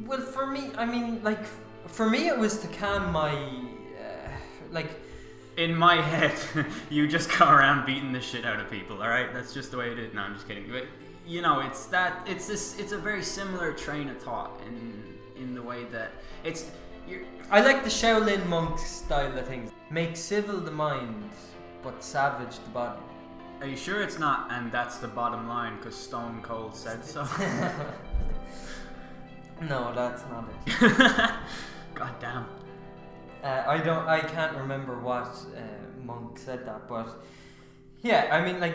[SPEAKER 2] Well, for me, I mean, like, for me it was to calm my, like.
[SPEAKER 1] In my head, you just go around beating the shit out of people. All right, that's just the way it is. No, I'm just kidding. But you know, it's a very similar train of thought in the way that it's.
[SPEAKER 2] I like the Shaolin monk style of things. Make civil the mind, but savage the body.
[SPEAKER 1] Are you sure it's not, and that's the bottom line, because Stone Cold said so?
[SPEAKER 2] No, that's not it.
[SPEAKER 1] God damn.
[SPEAKER 2] I can't remember what monk said that, but yeah, I mean, like,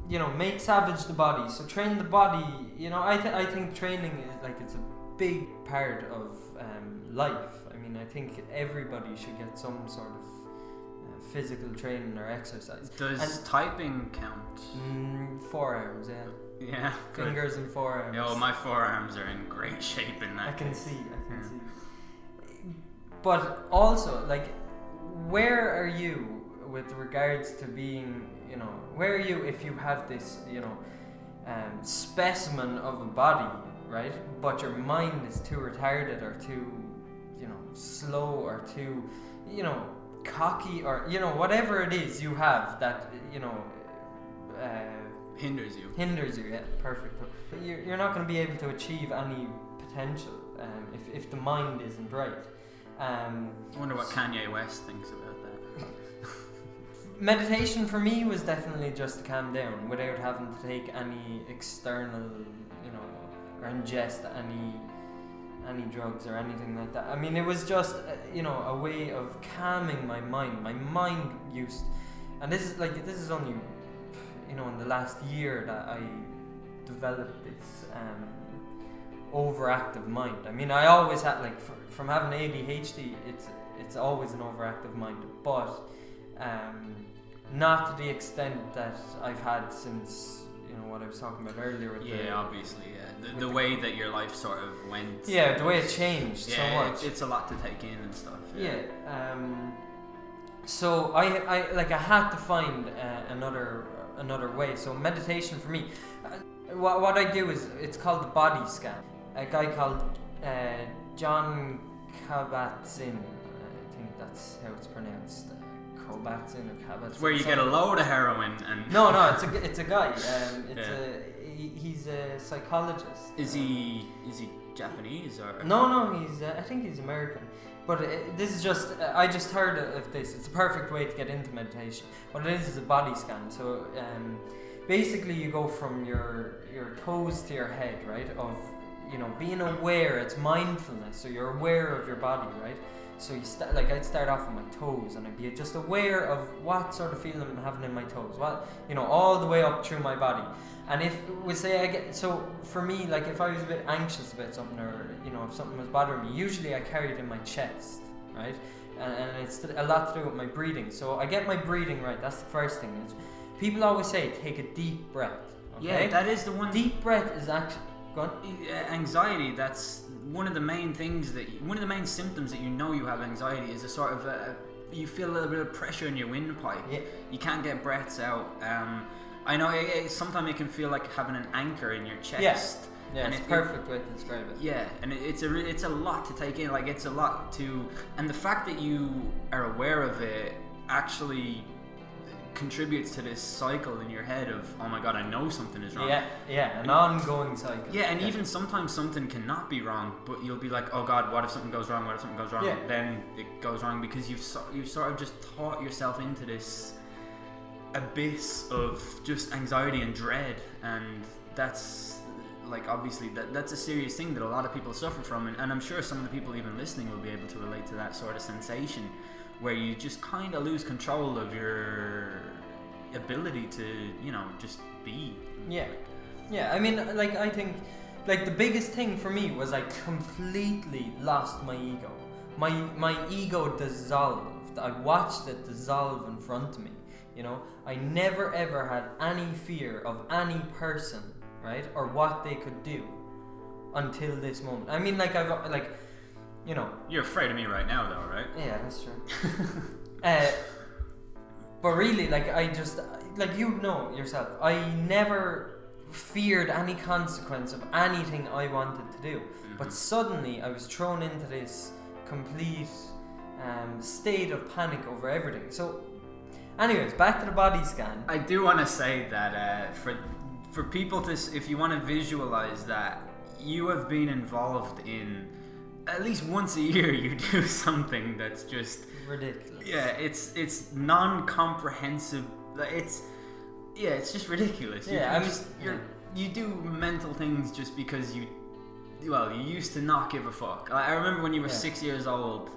[SPEAKER 2] you know, make savage the body. So train the body. You know, I think training is, like, it's a big part of life. I mean, I think everybody should get some sort of physical training or exercise.
[SPEAKER 1] Does typing count?
[SPEAKER 2] Forearms,
[SPEAKER 1] Yeah.
[SPEAKER 2] Fingers and forearms.
[SPEAKER 1] Yo, my forearms are in great shape in that.
[SPEAKER 2] I can see. But also, like, where are you with regards to being, you know, where are you if you have this, you know, specimen of a body, right? But your mind is too retarded or too, you know, slow or too, you know, cocky, or, you know, whatever it is you have that, you know,
[SPEAKER 1] hinders you.
[SPEAKER 2] Yeah, perfect. But you're not going to be able to achieve any potential if the mind isn't right.
[SPEAKER 1] I wonder what Kanye West thinks about that.
[SPEAKER 2] Meditation for me was definitely just to calm down without having to take any external, you know, or ingest any drugs or anything like that. I mean, it was just, you know, a way of calming my mind. My mind used, and this is only, you know, in the last year that I developed this overactive mind. I mean, I always had, like, from having ADHD, it's always an overactive mind, but not to the extent that I've had since, you know, what I was talking about earlier. With
[SPEAKER 1] obviously, the way that your life sort of went.
[SPEAKER 2] Yeah, the way it changed so much.
[SPEAKER 1] It's a lot to take in and stuff.
[SPEAKER 2] So I had to find another way. So meditation for me, what I do is, it's called the body scan. A guy called John Kabat-Zinn, I think that's how it's pronounced. Kabat-Zinn or Kabat-Zinn.
[SPEAKER 1] Where you get a load of heroin and.
[SPEAKER 2] No, it's a guy. He's a psychologist.
[SPEAKER 1] Is he Japanese or?
[SPEAKER 2] No, I think he's American. But this is just, I just heard of this. It's a perfect way to get into meditation. What it is a body scan. So basically you go from your toes to your head, right? Of, you know, being aware, it's mindfulness. So you're aware of your body, right? So you like I'd start off with my toes and I'd be just aware of what sort of feeling I'm having in my toes. What, you know, all the way up through my body. And if we say I get, so for me, like if I was a bit anxious about something, or you know, if something was bothering me, usually I carry it in my chest, right? And it's a lot to do with my breathing. So I get my breathing right. That's the first thing. People always say take a deep breath. Okay?
[SPEAKER 1] Yeah, that is the one.
[SPEAKER 2] Deep breath is actually, go on.
[SPEAKER 1] Anxiety. That's one of the main things one of the main symptoms that you know you have anxiety is a sort of you feel a little bit of pressure in your windpipe.
[SPEAKER 2] Yeah.
[SPEAKER 1] You can't get breaths out. I know sometimes it can feel like having an anchor in your chest.
[SPEAKER 2] Yeah,
[SPEAKER 1] and
[SPEAKER 2] it's a perfect way to describe it.
[SPEAKER 1] Yeah, and it's a lot to take in. Like it's a lot to, and the fact that you are aware of it actually contributes to this cycle in your head of, oh my god, I know something is wrong.
[SPEAKER 2] Yeah, an ongoing cycle.
[SPEAKER 1] Yeah, and even sometimes something cannot be wrong, but you'll be like, oh god, what if something goes wrong? What if something goes wrong?
[SPEAKER 2] Yeah.
[SPEAKER 1] Then it goes wrong because you've sort of just taught yourself into this abyss of just anxiety and dread, and that's like obviously that's a serious thing that a lot of people suffer from, and I'm sure some of the people even listening will be able to relate to that sort of sensation where you just kind of lose control of your ability to, you know, just be.
[SPEAKER 2] Yeah, I mean, like I think like the biggest thing for me was I completely lost my ego. My ego dissolved. I watched it dissolve in front of me. You know, I never ever had any fear of any person, right, or what they could do until this moment. I mean, like I've like, you know.
[SPEAKER 1] You're afraid of me right now, though, right?
[SPEAKER 2] Yeah, that's true. But really, like I just, like you know yourself, I never feared any consequence of anything I wanted to do. Mm-hmm. But suddenly, I was thrown into this complete state of panic over everything. So. Anyways, back to the body scan.
[SPEAKER 1] I do want to say that for people to, if you want to visualize that, you have been involved in at least once a year you do something that's just
[SPEAKER 2] ridiculous.
[SPEAKER 1] Yeah, it's non-comprehensive. It's just ridiculous.
[SPEAKER 2] Yeah,
[SPEAKER 1] you do mental things just because you used to not give a fuck. I remember when you were 6 years old,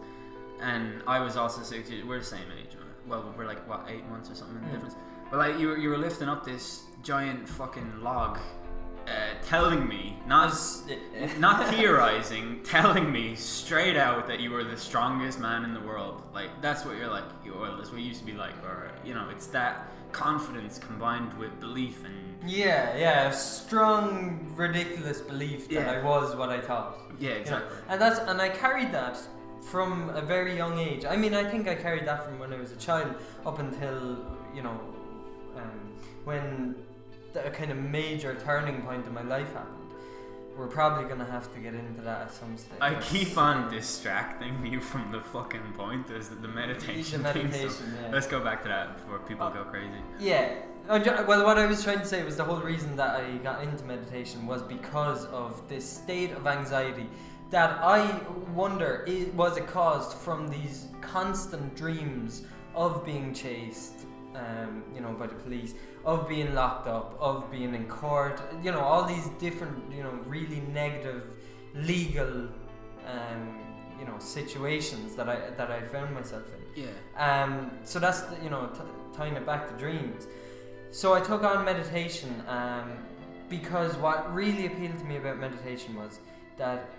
[SPEAKER 1] and I was also 6 years. We're the same age. Well, we're like, what, 8 months or something in difference. But like, you were lifting up this giant fucking log, telling me, not theorizing, telling me straight out that you were the strongest man in the world. Like, that's what you're like. That's what you used to be like, or you know, it's that confidence combined with belief and.
[SPEAKER 2] Yeah, strong, ridiculous belief that I was what I thought.
[SPEAKER 1] Yeah, exactly.
[SPEAKER 2] You know? And I carried that from a very young age. I mean, I think I carried that from when I was a child up until, you know, when a kind of major turning point in my life happened. We're probably going to have to get into that at some stage.
[SPEAKER 1] I keep on distracting you from the fucking point. There's the meditation thing. So let's go back to that before people go crazy. Yeah.
[SPEAKER 2] Well, what I was trying to say was the whole reason that I got into meditation was because of this state of anxiety that I wonder was it caused from these constant dreams of being chased, you know, by the police, of being locked up, of being in court, you know, all these different, you know, really negative legal, you know, situations that I found myself in.
[SPEAKER 1] Yeah.
[SPEAKER 2] So that's the, you know, tying it back to dreams. So I took on meditation because what really appealed to me about meditation was that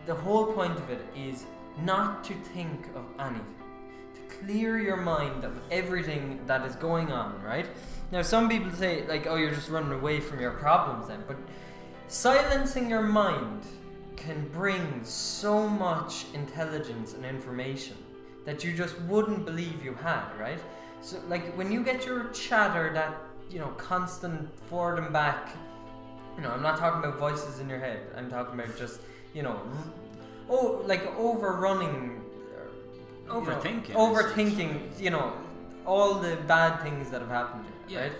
[SPEAKER 2] the whole point of it is not to think of anything, to clear your mind of everything that is going on, right? Now, some people say, like, oh, you're just running away from your problems then, but silencing your mind can bring so much intelligence and information that you just wouldn't believe you had, right? So, like, when you get your chatter, that, you know, constant forward and back, you know, I'm not talking about voices in your head, I'm talking about just, you know, overrunning, overthinking, you know, all the bad things that have happened to you, right?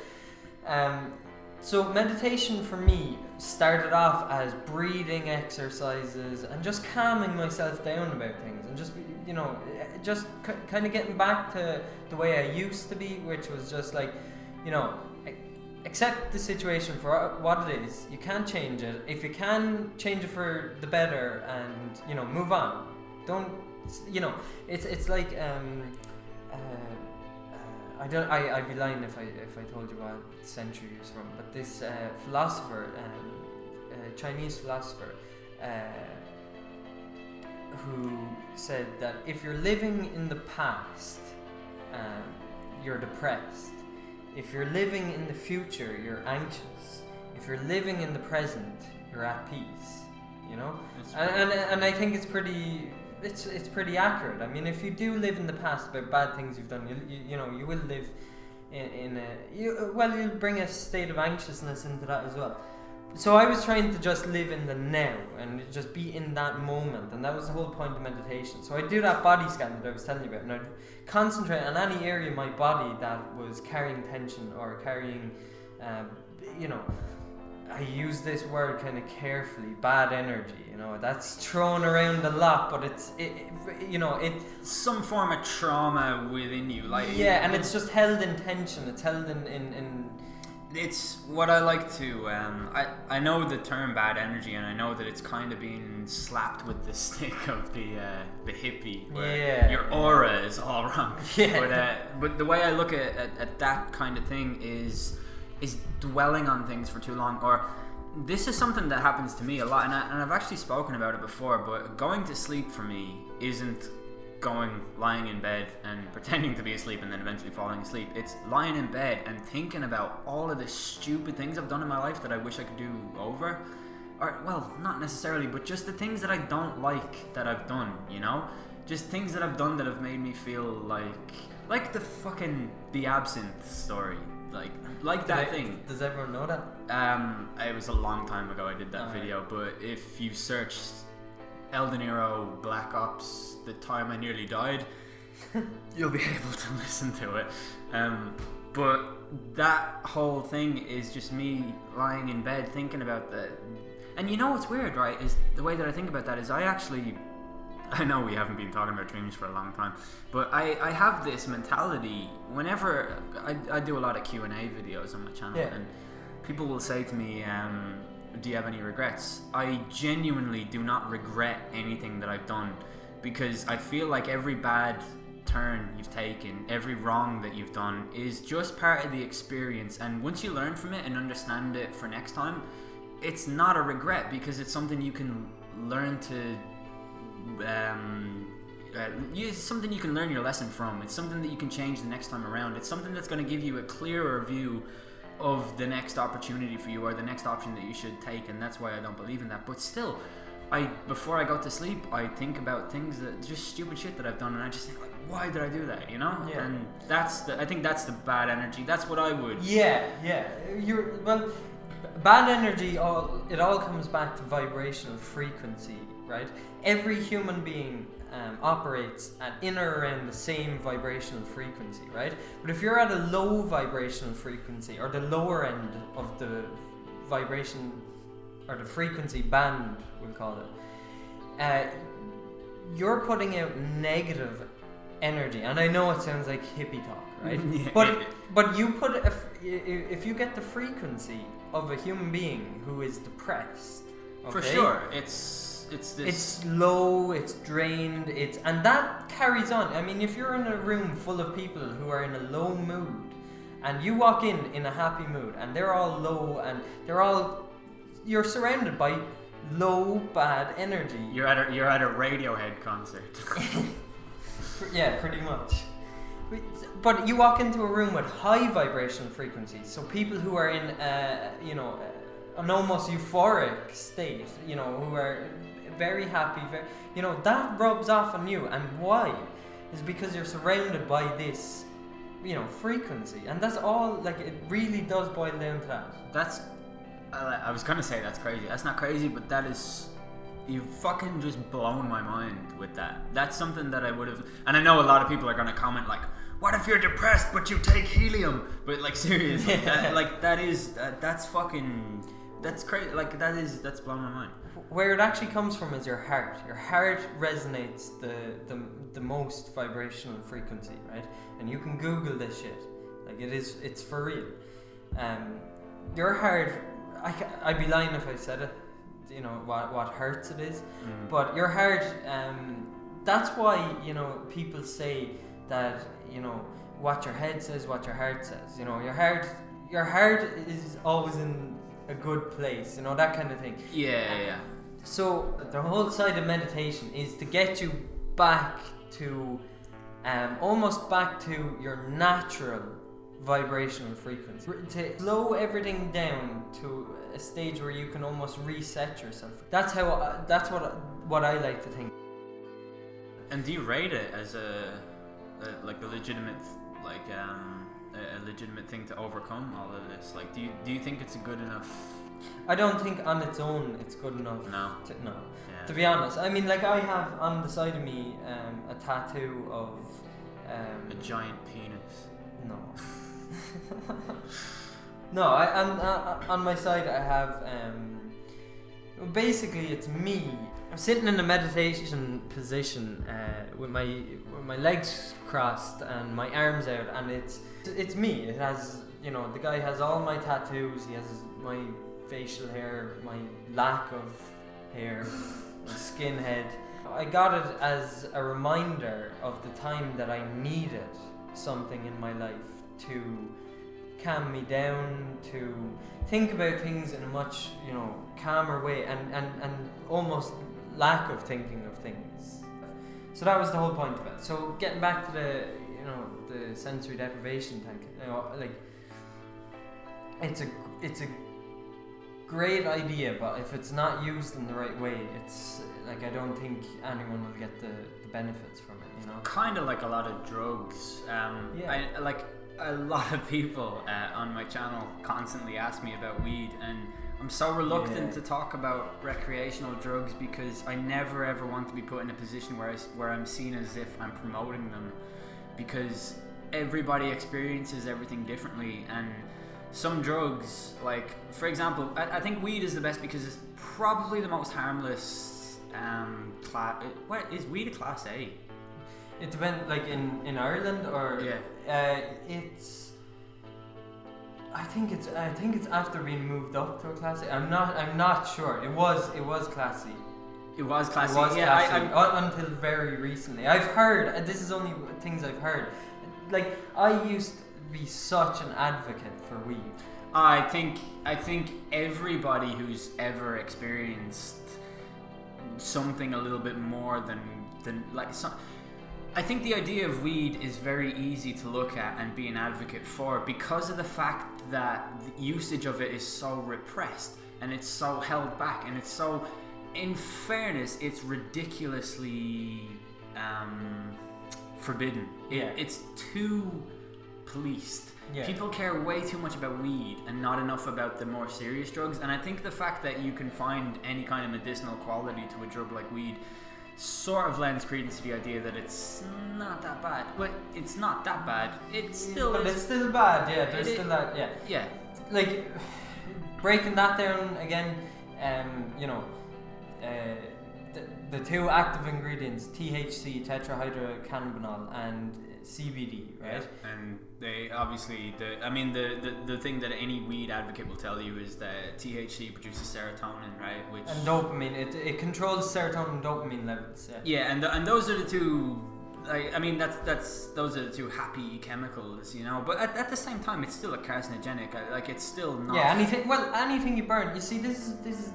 [SPEAKER 2] So meditation for me started off as breathing exercises and just calming myself down about things and just you know, just kind of getting back to the way I used to be, which was just like, you know, accept the situation for what it is. You can't change it. If you can, change it for the better, and you know, move on. Don't, you know, it's like I'd be lying if I told you what century he was from, but this philosopher, Chinese philosopher, who said that if you're living in the past, you're depressed. If you're living in the future, you're anxious. If you're living in the present, you're at peace. You know, and I think it's pretty accurate. I mean, if you do live in the past about bad things you've done, you know, you will live you'll bring a state of anxiousness into that as well. So I was trying to just live in the now and just be in that moment, and that was the whole point of meditation. So I do that body scan that I was telling you about, and I'd concentrate on any area of my body that was carrying tension or carrying, you know, I use this word kind of carefully, bad energy. You know, that's thrown around a lot, but it's
[SPEAKER 1] some form of trauma within you, like
[SPEAKER 2] and it's just held in tension. It's held in
[SPEAKER 1] It's what I like to. I know the term bad energy, and I know that it's kind of being slapped with the stick of the hippie, where your aura is all wrong. But the way I look at that kind of thing is dwelling on things for too long. Or this is something that happens to me a lot, and I've actually spoken about it before. But going to sleep for me isn't lying in bed and pretending to be asleep and then eventually falling asleep. It's lying in bed and thinking about all of the stupid things I've done in my life that I wish I could do over. Or, well, not necessarily, but just the things that I don't like that I've done, you know? Just things that I've done that have made me feel like the absinthe story. Like that thing.
[SPEAKER 2] Does everyone know that?
[SPEAKER 1] It was a long time ago I did that video, but if you search El De Niro Black Ops, the time I nearly died, you'll be able to listen to it. But that whole thing is just me lying in bed thinking about that. And you know what's weird, right, is the way that I think about that is I know we haven't been talking about dreams for a long time, but I have this mentality whenever I do a lot of Q&A videos on my channel, and people will say to me, do you have any regrets? I genuinely do not regret anything that I've done, because I feel like every bad turn you've taken, every wrong that you've done is just part of the experience, and once you learn from it and understand it for next time, it's not a regret, because it's something you can learn to it's something you can learn your lesson from. It's something that you can change the next time around. It's something that's going to give you a clearer view of the next opportunity for you, or the next option that you should take, and that's why I don't believe in that. But still, before I go to sleep, I think about things that just stupid shit that I've done, and I just think like, why did I do that? You know?
[SPEAKER 2] Yeah.
[SPEAKER 1] And I think that's the bad energy. That's what I would.
[SPEAKER 2] Yeah. Bad energy. It all comes back to vibrational frequency, right? Every human being operates at in or around the same vibrational frequency, right? But if you're at a low vibrational frequency, or the lower end of the vibration or the frequency band, we'll call it, you're putting out negative energy. And I know it sounds like hippie talk, right? But you put if you get the frequency of a human being who is depressed, okay?
[SPEAKER 1] For sure, it's
[SPEAKER 2] low, it's drained, and that carries on. I mean, if you're in a room full of people who are in a low mood, and you walk in a happy mood, and they're all low, and you're surrounded by low, bad energy.
[SPEAKER 1] You're at a Radiohead concert.
[SPEAKER 2] Yeah, pretty much. But you walk into a room with high vibrational frequencies, so people who are in an almost euphoric state, you know, who are very happy, that rubs off on you. And why? Is because you're surrounded by this, frequency, and that's all. Like, it really does boil down to that.
[SPEAKER 1] I was gonna say that's crazy. That's not crazy, but that is. You've fucking just blown my mind with that. That's something that I would have. And I know a lot of people are gonna comment like, "What if you're depressed but you take helium?" But like, seriously, that's fucking. That's crazy. Like that's blowing my mind.
[SPEAKER 2] Where it actually comes from is your heart. Your heart resonates the most vibrational frequency, right? And you can Google this shit. Like it's for real. Your heart. I'd be lying if I said it. You know what hertz it is, but your heart. That's why people say that what your head says, what your heart says. Your heart is always in a good place. That kind of thing.
[SPEAKER 1] Yeah.
[SPEAKER 2] So the whole side of meditation is to get you back to, almost back to your natural vibrational frequency. To slow everything down to a stage where you can almost reset yourself. That's what I like to think.
[SPEAKER 1] And do you rate it as a legitimate a legitimate thing to overcome all of this? Like, do you think it's a good enough?
[SPEAKER 2] I don't think on its own it's good enough.
[SPEAKER 1] No.
[SPEAKER 2] Yeah. To be honest, I mean, like I have on the side of me a tattoo of
[SPEAKER 1] a giant penis.
[SPEAKER 2] No. No, on my side I have basically it's me. I'm sitting in a meditation position with my legs crossed and my arms out, and it's me. It has the guy has all my tattoos. He has my facial hair, my lack of hair, my skinhead. I got it as a reminder of the time that I needed something in my life to calm me down, to think about things in a much calmer way, and almost lack of thinking of things. So that was the whole point of it. So getting back to the sensory deprivation thing, like it's a great idea, but if it's not used in the right way, it's like I don't think anyone will get the benefits from it.
[SPEAKER 1] Kind of like a lot of drugs. A lot of people on my channel constantly ask me about weed, and I'm so reluctant to talk about recreational drugs because I never ever want to be put in a position where I'm seen as if I'm promoting them, because everybody experiences everything differently. And some drugs, like for example, I think weed is the best because it's probably the most harmless class. What is weed a class A?
[SPEAKER 2] It depends, like in Ireland or I think it's after being moved up to a class A. I'm not sure. It was class C.
[SPEAKER 1] It was class C.
[SPEAKER 2] It was class C until very recently. I've heard. This is only things I've heard. Like I used to be such an advocate for weed.
[SPEAKER 1] I think everybody who's ever experienced something a little bit more than like some. I think the idea of weed is very easy to look at and be an advocate for because of the fact that the usage of it is so repressed and it's so held back and it's so, in fairness, it's ridiculously forbidden. It's too policed. Yeah. People care way too much about weed and not enough about the more serious drugs, and I think the fact that you can find any kind of medicinal quality to a drug like weed sort of lends credence to the idea that it's not that bad. But it's not that bad. It's still
[SPEAKER 2] But it's still bad, yeah. There's still that, yeah.
[SPEAKER 1] Yeah.
[SPEAKER 2] Like, breaking that down again, the two active ingredients, THC, tetrahydrocannabinol, and CBD, right?
[SPEAKER 1] Yeah. And they obviously, the thing that any weed advocate will tell you is that THC produces serotonin, right?
[SPEAKER 2] And dopamine, it controls serotonin and dopamine levels.
[SPEAKER 1] Yeah, and those are the two. Those are the two happy chemicals, But at the same time, it's still a carcinogenic. It's still not.
[SPEAKER 2] Yeah, anything you burn. You see, this is.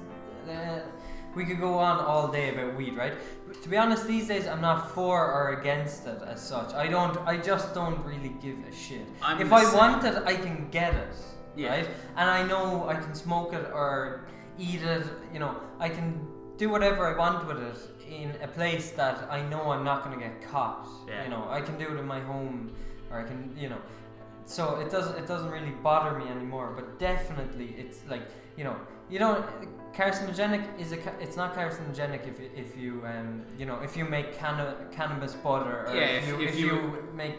[SPEAKER 2] We could go on all day about weed, right? But to be honest, these days I'm not for or against it as such. I just don't really give a shit. If I want it, I can get it, right? And I know I can smoke it or eat it. I can do whatever I want with it in a place that I know I'm not going to get caught.
[SPEAKER 1] Yeah.
[SPEAKER 2] I can do it in my home, or I can, So it doesn't really bother me anymore. But definitely, it's like carcinogenic it's not carcinogenic if you make cannabis butter, or if you make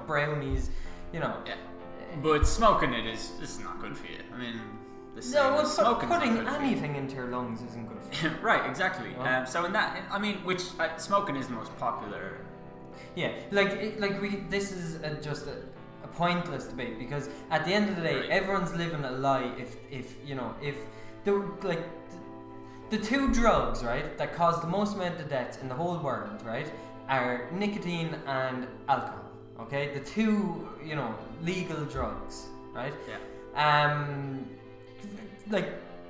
[SPEAKER 2] brownies,
[SPEAKER 1] Yeah. But smoking it is not good for you. I mean, the same as smoking.
[SPEAKER 2] Putting anything into your lungs isn't good for you.
[SPEAKER 1] Right, exactly.
[SPEAKER 2] Oh.
[SPEAKER 1] So in that, I mean, which smoking is the most popular.
[SPEAKER 2] Yeah, this is just a pointless debate, because at the end of the day,
[SPEAKER 1] Right.
[SPEAKER 2] everyone's living a lie. If the two drugs, right, that cause the most amount of deaths in the whole world, right, are nicotine and alcohol. Okay, the two, legal drugs, right?
[SPEAKER 1] Yeah.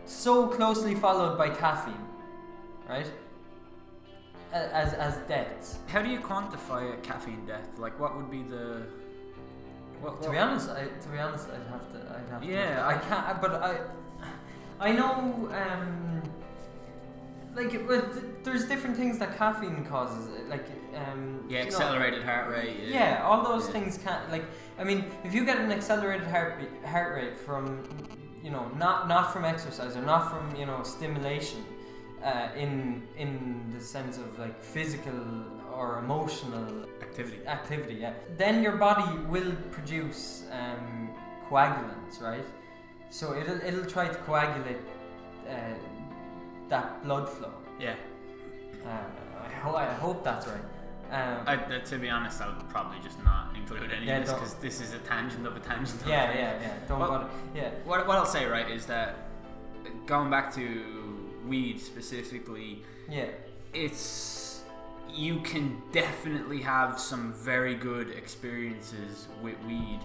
[SPEAKER 2] So closely followed by caffeine, right? As deaths.
[SPEAKER 1] How do you quantify a caffeine death? Like, what would be the?
[SPEAKER 2] To be honest, I'd have to.
[SPEAKER 1] Yeah,
[SPEAKER 2] I can't. But I know. There's different things that caffeine causes.
[SPEAKER 1] Accelerated heart rate.
[SPEAKER 2] Yeah, all those things can't. If you get an accelerated heart rate from, not from exercise or not from stimulation, in the sense of physical or emotional activity, yeah, then your body will produce coagulants, right? So it'll try to coagulate that blood flow.
[SPEAKER 1] Yeah.
[SPEAKER 2] I hope that's right.
[SPEAKER 1] To be honest, I'll probably just not include any of this, because this is a tangent of a tangent.
[SPEAKER 2] Yeah. Don't bother. Yeah.
[SPEAKER 1] What I'll say, right, is that going back to weed specifically, you can definitely have some very good experiences with weed,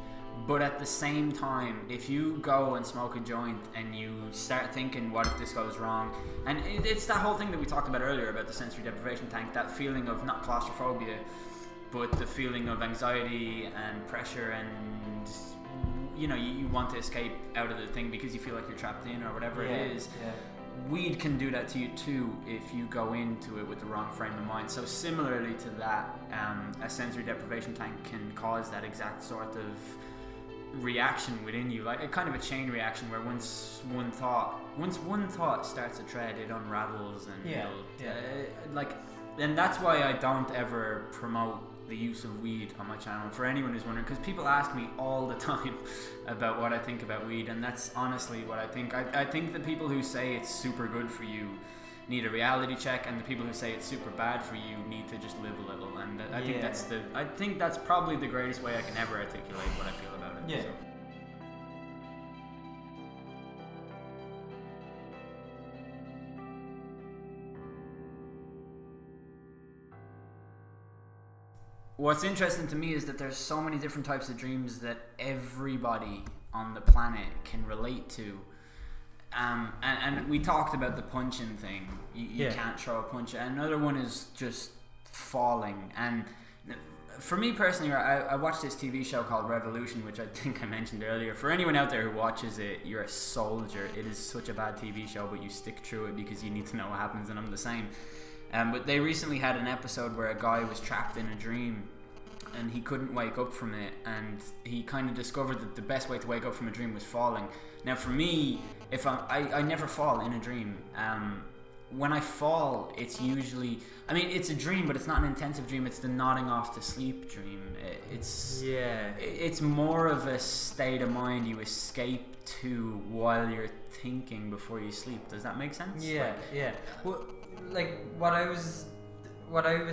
[SPEAKER 1] but at the same time, if you go and smoke a joint and you start thinking, what if this goes wrong, and it's that whole thing that we talked about earlier about the sensory deprivation tank, that feeling of not claustrophobia, but the feeling of anxiety and pressure, and you want to escape out of the thing because you feel like you're trapped in or whatever it is. Weed can do that to you too if you go into it with the wrong frame of mind. So similarly to that, a sensory deprivation tank can cause that exact sort of reaction within you, like a kind of a chain reaction where once one thought starts to tread, it unravels, and and that's why I don't ever promote the use of weed on my channel, for anyone who's wondering, because people ask me all the time about what I think about weed, and that's honestly what I think. I think the people who say it's super good for you need a reality check, and the people who say it's super bad for you need to just live a little. And I think that's probably the greatest way I can ever articulate what I feel about it.
[SPEAKER 2] Yeah.
[SPEAKER 1] So. What's interesting to me is that there's so many different types of dreams that everybody on the planet can relate to. And we talked about the punching thing. You can't throw a punch. Another one is just falling. And for me personally, I watched this TV show called Revolution, which I think I mentioned earlier. For anyone out there who watches it, you're a soldier. It is such a bad TV show, but you stick through it because you need to know what happens, and I'm the same. But they recently had an episode where a guy was trapped in a dream and he couldn't wake up from it, and he kind of discovered that the best way to wake up from a dream was falling. Now for me, if I never fall in a dream. When I fall, it's usually, it's a dream, but it's not an intensive dream. It's the nodding off to sleep dream. It's more of a state of mind you escape to while you're thinking before you sleep. Does that make sense?
[SPEAKER 2] Yeah. Well, what I was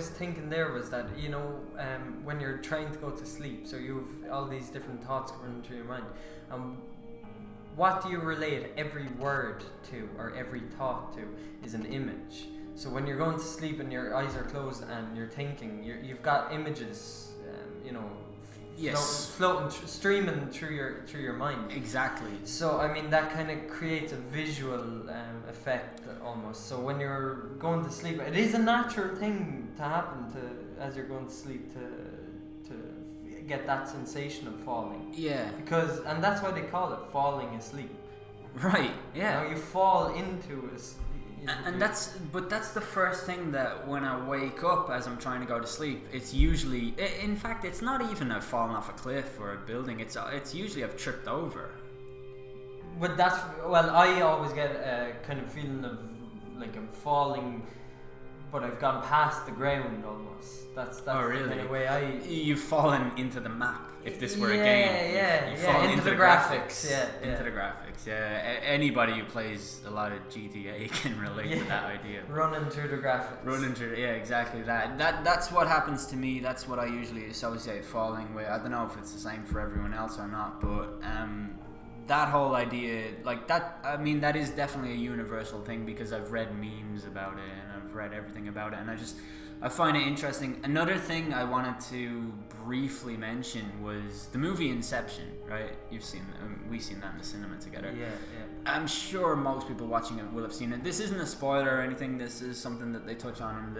[SPEAKER 2] thinking there was that, when you're trying to go to sleep, so you've all these different thoughts running through your mind. What do you relate every word to, or every thought to, is an image. So when you're going to sleep and your eyes are closed and you're thinking, you've got images, floating, streaming through your mind.
[SPEAKER 1] Exactly.
[SPEAKER 2] So that kind of creates a visual effect almost. So when you're going to sleep, it is a natural thing to happen as you're going to sleep to get that sensation of falling.
[SPEAKER 1] Yeah.
[SPEAKER 2] And that's why they call it falling asleep.
[SPEAKER 1] Right. Yeah.
[SPEAKER 2] You fall into
[SPEAKER 1] and that's the first thing that when I wake up as I'm trying to go to sleep, it's usually, in fact, it's not even a falling off a cliff or a building. It's usually I've tripped over.
[SPEAKER 2] But I always get a kind of feeling of like I'm falling but I've gone past the ground almost. That's
[SPEAKER 1] Oh, really?
[SPEAKER 2] the kind of way
[SPEAKER 1] You've fallen into the map. If this were a game,
[SPEAKER 2] yeah,
[SPEAKER 1] you've fallen
[SPEAKER 2] into the graphics. Yeah,
[SPEAKER 1] into the graphics. Yeah, anybody who plays a lot of GTA can relate to that idea.
[SPEAKER 2] Running through the graphics.
[SPEAKER 1] Yeah, exactly that. That's what happens to me. That's what I usually associate falling with. I don't know if it's the same for everyone else or not, but that whole idea, like that, I mean, that is definitely a universal thing because I've read memes about it and I've read everything about it, and I find it interesting. Another thing I wanted to briefly mention was the movie Inception, right? We've seen that in the cinema together.
[SPEAKER 2] Yeah.
[SPEAKER 1] I'm sure most people watching it will have seen it. This isn't a spoiler or anything. This is something that they touch on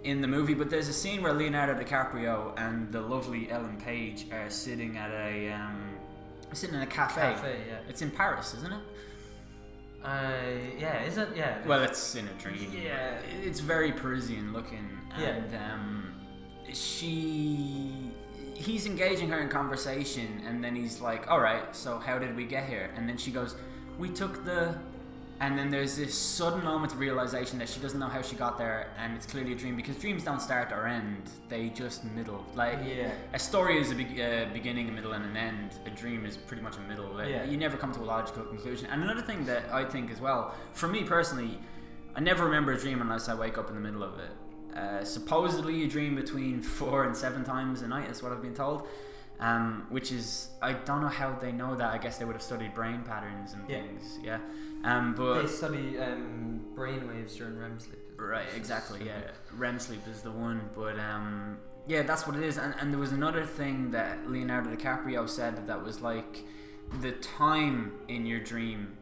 [SPEAKER 1] in the movie. But there's a scene where Leonardo DiCaprio and the lovely Ellen Page are sitting in a cafe.
[SPEAKER 2] Yeah.
[SPEAKER 1] It's in Paris, isn't it?
[SPEAKER 2] Yeah, is it? Yeah.
[SPEAKER 1] Well, it's in a dream.
[SPEAKER 2] Yeah.
[SPEAKER 1] It's very Parisian looking, and he's engaging her in conversation, and then he's like, "All right, so how did we get here?" And then she goes, "We took the," and then there's this sudden moment of realization that she doesn't know how she got there, and it's clearly a dream because dreams don't start or end; they just middle. Like a story is a beginning, a middle, and an end. A dream is pretty much a middle. You never come to a logical conclusion. And another thing that I think as well, for me personally, I never remember a dream unless I wake up in the middle of it. Supposedly you dream between 4 and 7 times a night is what I've been told, which is, I don't know how they know that. I guess they would have studied brain patterns and things. But
[SPEAKER 2] they study brain waves during REM sleep.
[SPEAKER 1] Right, exactly. Yeah, REM sleep is the one. But that's what it is. And there was another thing that Leonardo DiCaprio said that was like the time in your dream.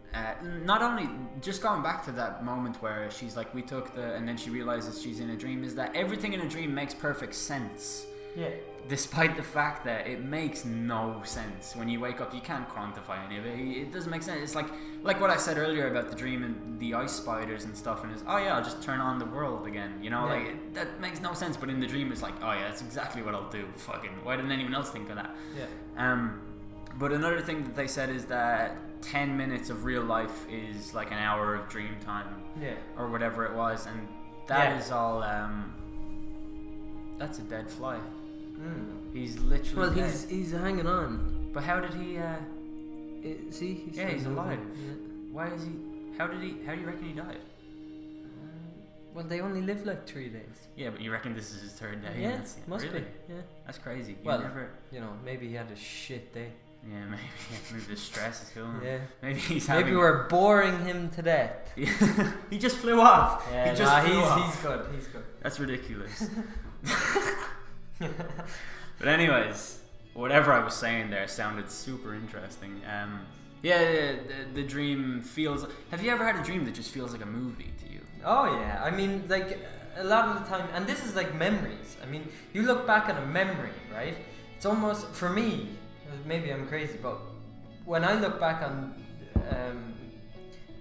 [SPEAKER 1] Not only just going back to that moment where she's like, we took and then she realizes she's in a dream, is that everything in a dream makes perfect sense.
[SPEAKER 2] Yeah.
[SPEAKER 1] Despite the fact that it makes no sense when you wake up, you can't quantify any of it. It doesn't make sense. It's like what I said earlier about the dream and the ice spiders and stuff, and it's, oh yeah, I'll just turn on the world again. Like that makes no sense. But in the dream, it's like, oh yeah, that's exactly what I'll do. Fucking, why didn't anyone else think of that?
[SPEAKER 2] Yeah.
[SPEAKER 1] But another thing that they said is that 10 minutes of real life is like an hour of dream time.
[SPEAKER 2] Yeah.
[SPEAKER 1] Or whatever it was, and that is all. That's a dead fly. He's literally.
[SPEAKER 2] Well,
[SPEAKER 1] dead.
[SPEAKER 2] he's hanging on.
[SPEAKER 1] But how did he?
[SPEAKER 2] See,
[SPEAKER 1] he's alive. Yeah. Why is he? How do you reckon he died?
[SPEAKER 2] Well, they only live like 3 days.
[SPEAKER 1] Yeah, but you reckon this is his 3rd day?
[SPEAKER 2] Yeah, must
[SPEAKER 1] really?
[SPEAKER 2] be. Yeah,
[SPEAKER 1] that's crazy.
[SPEAKER 2] Maybe he had a shit day.
[SPEAKER 1] Yeah, maybe the stress is killing him.
[SPEAKER 2] Yeah.
[SPEAKER 1] Maybe
[SPEAKER 2] we're boring him to death.
[SPEAKER 1] Yeah. He just flew off.
[SPEAKER 2] Yeah,
[SPEAKER 1] he just flew off.
[SPEAKER 2] He's good.
[SPEAKER 1] That's ridiculous. But anyways, whatever I was saying there sounded super interesting. The dream feels. Have you ever had a dream that just feels like a movie to you?
[SPEAKER 2] Oh yeah, I mean, like a lot of the time, and this is like memories. I mean, you look back at a memory, right? It's almost, for me, maybe I'm crazy, but when I look back on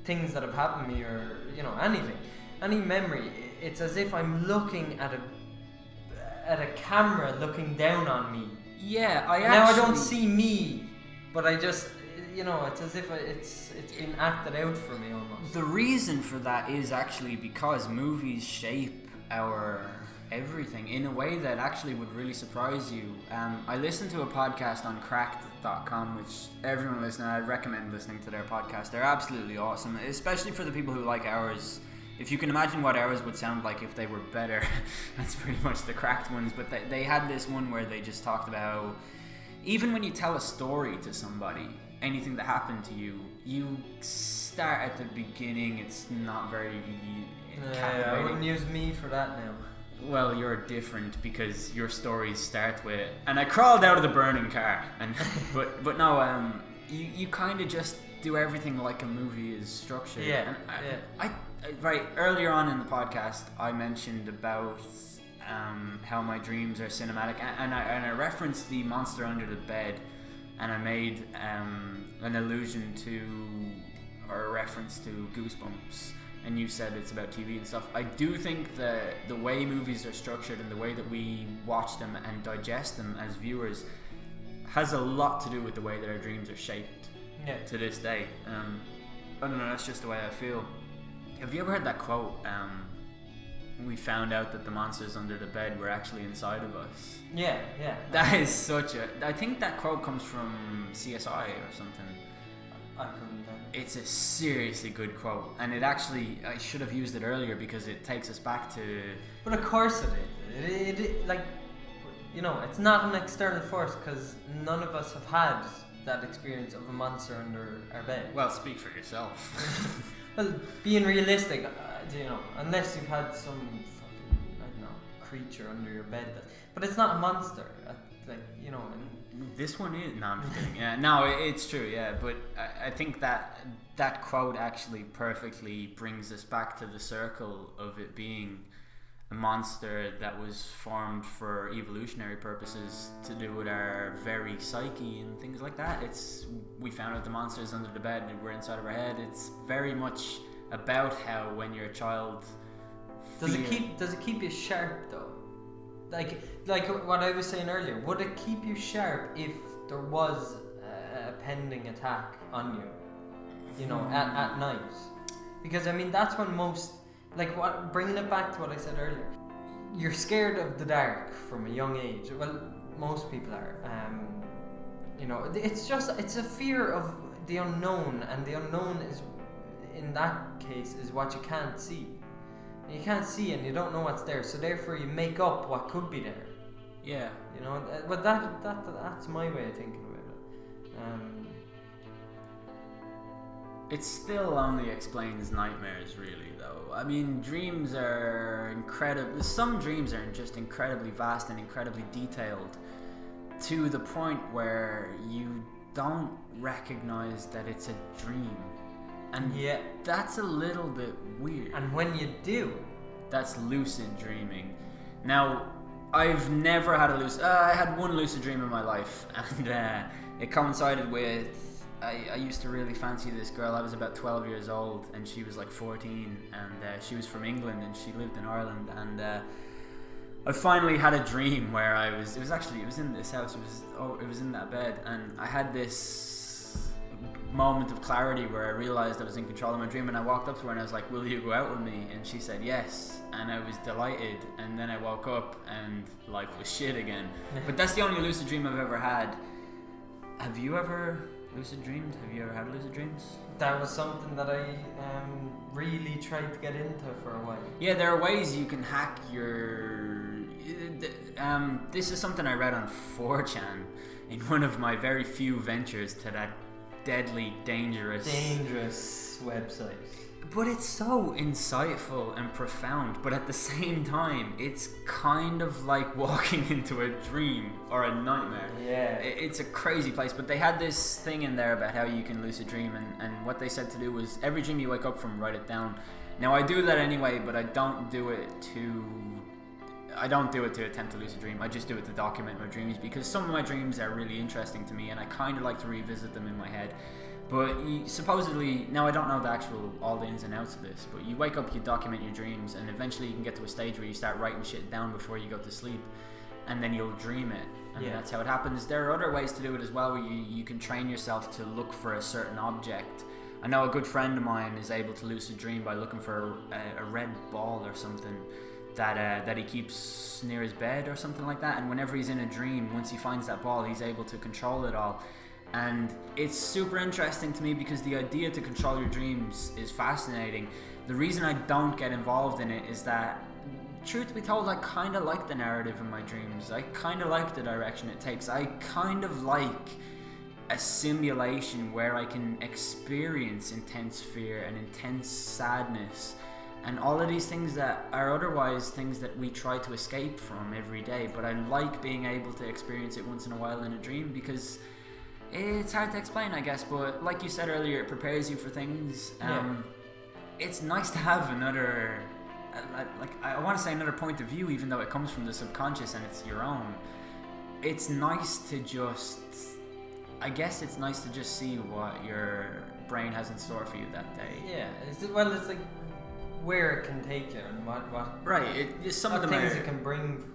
[SPEAKER 2] things that have happened to me, or anything, any memory, it's as if I'm looking at a camera looking down on me.
[SPEAKER 1] Yeah,
[SPEAKER 2] I don't see me, but I just, it's as if it's been acted out for me almost.
[SPEAKER 1] The reason for that is actually because movies shape our everything in a way that actually would really surprise you. I listened to a podcast on cracked.com, which everyone listening, I'd recommend listening to their podcast. They're absolutely awesome, especially for the people who like ours. If you can imagine what ours would sound like if they were better, that's pretty much the Cracked ones. But they had this one where they just talked about, even when you tell a story to somebody, anything that happened to you, you start at the beginning. It's not very captivating.
[SPEAKER 2] I wouldn't use me for that now.
[SPEAKER 1] Well, you're different because your stories start with, and I crawled out of the burning car, and but no, you kind of just do everything like a movie is structured.
[SPEAKER 2] Yeah.
[SPEAKER 1] And I right earlier on in the podcast, I mentioned about how my dreams are cinematic, and I referenced the monster under the bed, and I made an allusion to, or a reference to Goosebumps. And you said it's about TV and stuff. I do think that the way movies are structured and the way that we watch them and digest them as viewers has a lot to do with the way that our dreams are shaped to this day. I don't know, that's just the way I feel. Have you ever heard that quote? we found out that the monsters under the bed were actually inside of us.
[SPEAKER 2] Yeah.
[SPEAKER 1] That is such a... I think that quote comes from CSI or something.
[SPEAKER 2] I couldn't tell.
[SPEAKER 1] It's a seriously good quote, and it actually, I should have used it earlier because it takes us back to...
[SPEAKER 2] But of course it like, you know, it's not an external force because none of us have had that experience of a monster under our bed.
[SPEAKER 1] Well, speak for yourself.
[SPEAKER 2] Well, being realistic, you know, unless you've had some fucking, I don't know, creature under your bed. But it's not a monster, like, you know.
[SPEAKER 1] This one is... No, I'm just kidding. Yeah, no, it's true, yeah. But I think that quote actually perfectly brings us back to the circle of it being a monster that was formed for evolutionary purposes to do with our very psyche and things like that. We found out the monsters under the bed were inside of our head. It's very much about how when you're a child...
[SPEAKER 2] Does it keep you sharp though? Like what I was saying earlier, would it keep you sharp if there was a pending attack on you, you know, at night? Because I mean, that's when most, like, what, bringing it back to what I said earlier, you're scared of the dark from a young age. Well, most people are. You know, it's a fear of the unknown, and the unknown is, in that case, is what you can't see. You can't see and you don't know what's there, so therefore you make up what could be there.
[SPEAKER 1] Yeah.
[SPEAKER 2] You know, but that's my way of thinking about it.
[SPEAKER 1] It still only explains nightmares, really, though. I mean, dreams are incredible. Some dreams are just incredibly vast and incredibly detailed, to the point where you don't recognize that it's a dream. And
[SPEAKER 2] yeah,
[SPEAKER 1] that's a little bit weird.
[SPEAKER 2] And when you do,
[SPEAKER 1] that's lucid dreaming. Now, I've never had a lucid... I had one lucid dream in my life, and it coincided with... I used to really fancy this girl. I was about 12 years old, and she was like 14, and she was from England, and she lived in Ireland, and I finally had a dream where it was in this house. It was in that bed, and I had this moment of clarity where I realized I was in control of my dream, and I walked up to her and I was like, "Will you go out with me?" And she said yes, and I was delighted. And then I woke up and life was shit again. But that's the only lucid dream I've ever had. Have you ever lucid dreamed? Have you ever had lucid dreams?
[SPEAKER 2] That was something that I really tried to get into for a while.
[SPEAKER 1] Yeah, there are ways you can hack your... this is something I read on 4chan in one of my very few ventures to that deadly, dangerous
[SPEAKER 2] website.
[SPEAKER 1] But it's so insightful and profound, but at the same time it's kind of like walking into a dream or a nightmare.
[SPEAKER 2] Yeah,
[SPEAKER 1] it's a crazy place. But they had this thing in there about how you can lucid dream, and what they said to do was every dream you wake up from, write it down. Now I do that anyway, but I don't do it to attempt to lucid dream. I just do it to document my dreams, because some of my dreams are really interesting to me and I kind of like to revisit them in my head. But supposedly, now I don't know all the ins and outs of this, but you wake up, you document your dreams, and eventually you can get to a stage where you start writing shit down before you go to sleep, and then you'll dream it, and that's how it happens. There are other ways to do it as well, where you can train yourself to look for a certain object. I know a good friend of mine is able to lucid dream by looking for a red ball or something that he keeps near his bed or something like that, and whenever he's in a dream, once he finds that ball, he's able to control it all. And it's super interesting to me because the idea to control your dreams is fascinating. The reason I don't get involved in it is that, truth be told, I kind of like the narrative in my dreams. I kind of like the direction it takes. I kind of like a simulation where I can experience intense fear and intense sadness and all of these things that are otherwise things that we try to escape from every day. But I like being able to experience it once in a while in a dream, because it's hard to explain, I guess, but like you said earlier, it prepares you for things. It's nice to have another, I want to say another point of view, even though it comes from the subconscious and it's your own. It's nice to just, I guess it's nice to just see what your brain has in store for you that day.
[SPEAKER 2] Yeah, it's like where it can take you and what
[SPEAKER 1] right. Some of the
[SPEAKER 2] things it can bring,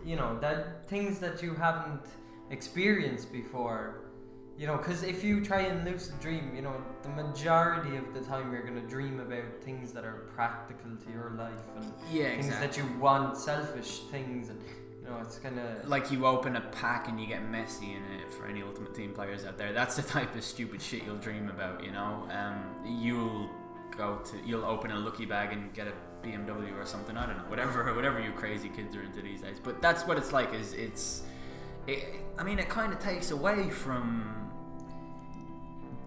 [SPEAKER 2] you know, that things that you haven't experienced before. You know, because if you try and lucid dream, you know, the majority of the time you're going to dream about things that are practical to your life and things that you want, selfish things, and you know, it's kind of
[SPEAKER 1] like you open a pack and you get Messi in it. For any Ultimate Team players out there, that's the type of stupid shit you'll dream about. You know, you'll open a lucky bag and get a BMW or something. I don't know, whatever you crazy kids are into these days. But that's what it's like. I mean, it kind of takes away from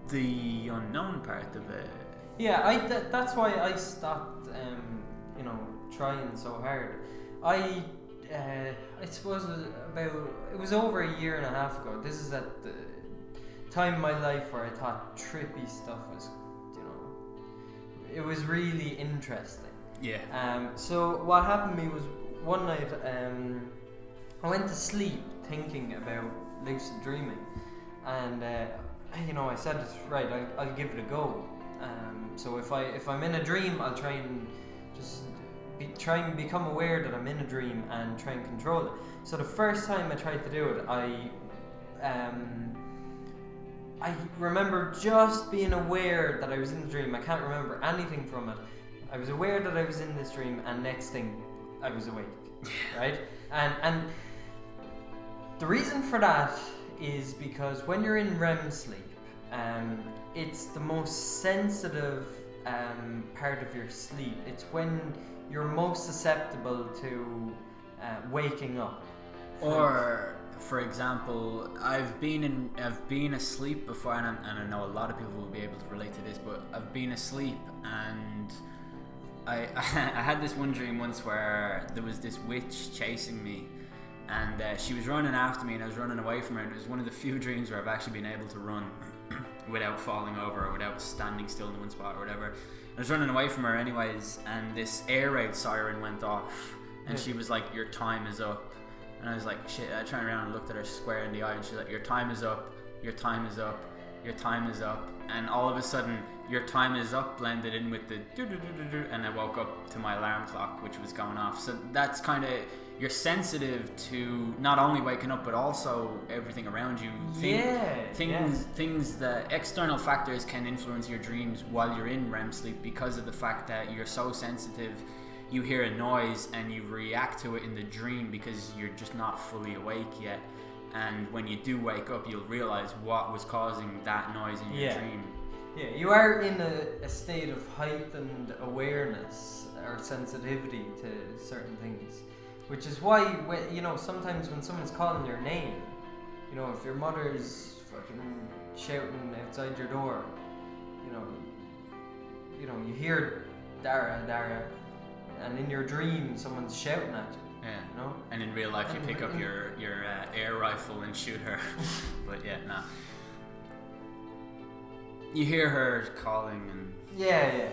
[SPEAKER 1] the unknown part of it.
[SPEAKER 2] Yeah, that's why I stopped, you know, trying so hard. I suppose it was over a year and a half ago. This is at the time in my life where I thought trippy stuff was, you know, it was really interesting.
[SPEAKER 1] Yeah.
[SPEAKER 2] So what happened to me was one night, I went to sleep thinking about lucid dreaming, and you know, I said, right, I'll give it a go. So if I'm in a dream, I'll try and just try and become aware that I'm in a dream and try and control it. So the first time I tried to do it, I remember just being aware that I was in the dream. I can't remember anything from it. I was aware that I was in this dream, and next thing, I was awake, right? And the reason for that is because when you're in REM sleep, it's the most sensitive part of your sleep. It's when you're most susceptible to waking up.
[SPEAKER 1] Or, for example, I've been asleep before, and I know a lot of people will be able to relate to this, but I've been asleep and I had this one dream once where there was this witch chasing me, and she was running after me and I was running away from her, and it was one of the few dreams where I've actually been able to run without falling over or without standing still in one spot or whatever. I was running away from her anyways, and this air raid siren went off, and she was like, "Your time is up." And I was like, shit. I turned around and looked at her square in the eye, and she's like, "Your time is up, your time is up, your time is up." And all of a sudden, "your time is up" blended in with the do-do-do-do-do, and I woke up to my alarm clock, which was going off. So that's kind of, you're sensitive to not only waking up, but also everything around you. Things that external factors can influence your dreams while you're in REM sleep, because of the fact that you're so sensitive. You hear a noise and you react to it in the dream because you're just not fully awake yet. And when you do wake up, you'll realize what was causing that noise in your dream.
[SPEAKER 2] Yeah, you are in a state of heightened awareness or sensitivity to certain things, which is why, you know, sometimes when someone's calling your name, you know, if your mother's fucking shouting outside your door, you know, you hear Dara, Dara, and in your dream someone's shouting at you.
[SPEAKER 1] Yeah.
[SPEAKER 2] You know?
[SPEAKER 1] And in real life, you pick up your air rifle and shoot her. But yeah, nah. You hear her calling and...
[SPEAKER 2] Yeah.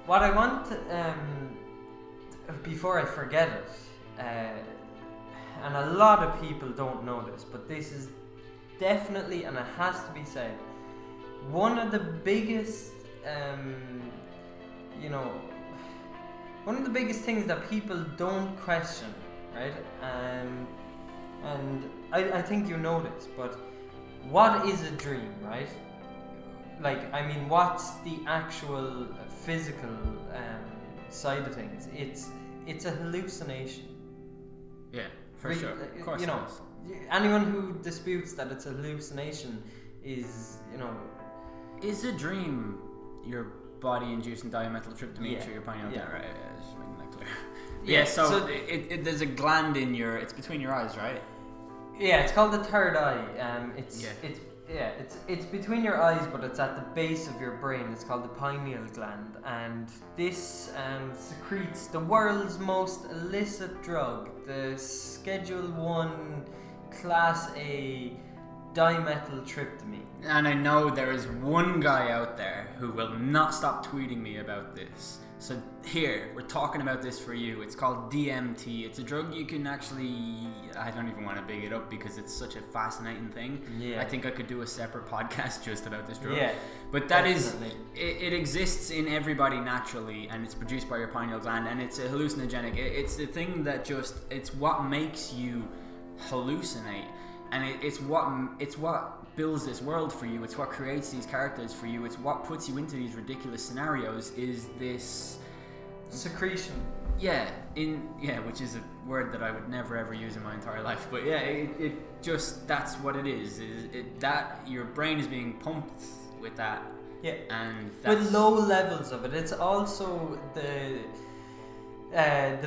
[SPEAKER 2] What I want, before I forget it, and a lot of people don't know this, but this is definitely, and it has to be said, one of the biggest, one of the biggest things that people don't question, right? And I think you know this, but what is a dream, right? Like, I mean, what's the actual physical side of things? It's a hallucination.
[SPEAKER 1] Yeah, for sure. Of course,
[SPEAKER 2] you know, anyone who disputes that it's a hallucination is, you know,
[SPEAKER 1] is a dream your body inducing dimethyltryptamine through your pineal gland, right? Yeah, just making that clear. Yeah, so it there's a gland in it's between your eyes, right?
[SPEAKER 2] Yeah, it's called the third eye. It's between your eyes, but it's at the base of your brain. It's called the pineal gland, and this secretes the world's most illicit drug, the Schedule 1 Class A dimethyltryptamine. And
[SPEAKER 1] I know there is one guy out there who will not stop tweeting me about this. So here, we're talking about this for you. It's called DMT. It's a drug you can actually... I don't even want to big it up because it's such a fascinating thing. Yeah. I think I could do a separate podcast just about this drug. Yeah, but that definitely. It exists in everybody naturally, and it's produced by your pineal gland, and it's a hallucinogenic. It's the thing that it's what makes you hallucinate. and it's what builds this world for you. It's what creates these characters for you. It's what puts you into these ridiculous scenarios. Is this
[SPEAKER 2] secretion?
[SPEAKER 1] Which is a word that I would never ever use in my entire life. But yeah, it just, that's what it is. That your brain is being pumped with that.
[SPEAKER 2] Yeah.
[SPEAKER 1] And
[SPEAKER 2] with low levels of it. It's also the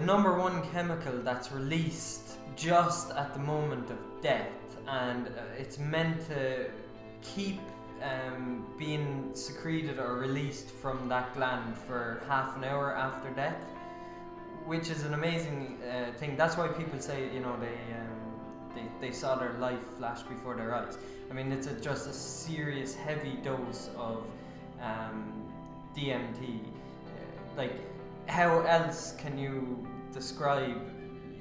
[SPEAKER 2] number one chemical that's released just at the moment of death, and it's meant to keep being secreted or released from that gland for half an hour after death, which is an amazing thing. That's why people say, you know, they saw their life flash before their eyes. I mean, it's just a serious, heavy dose of DMT. Like, how else can you describe,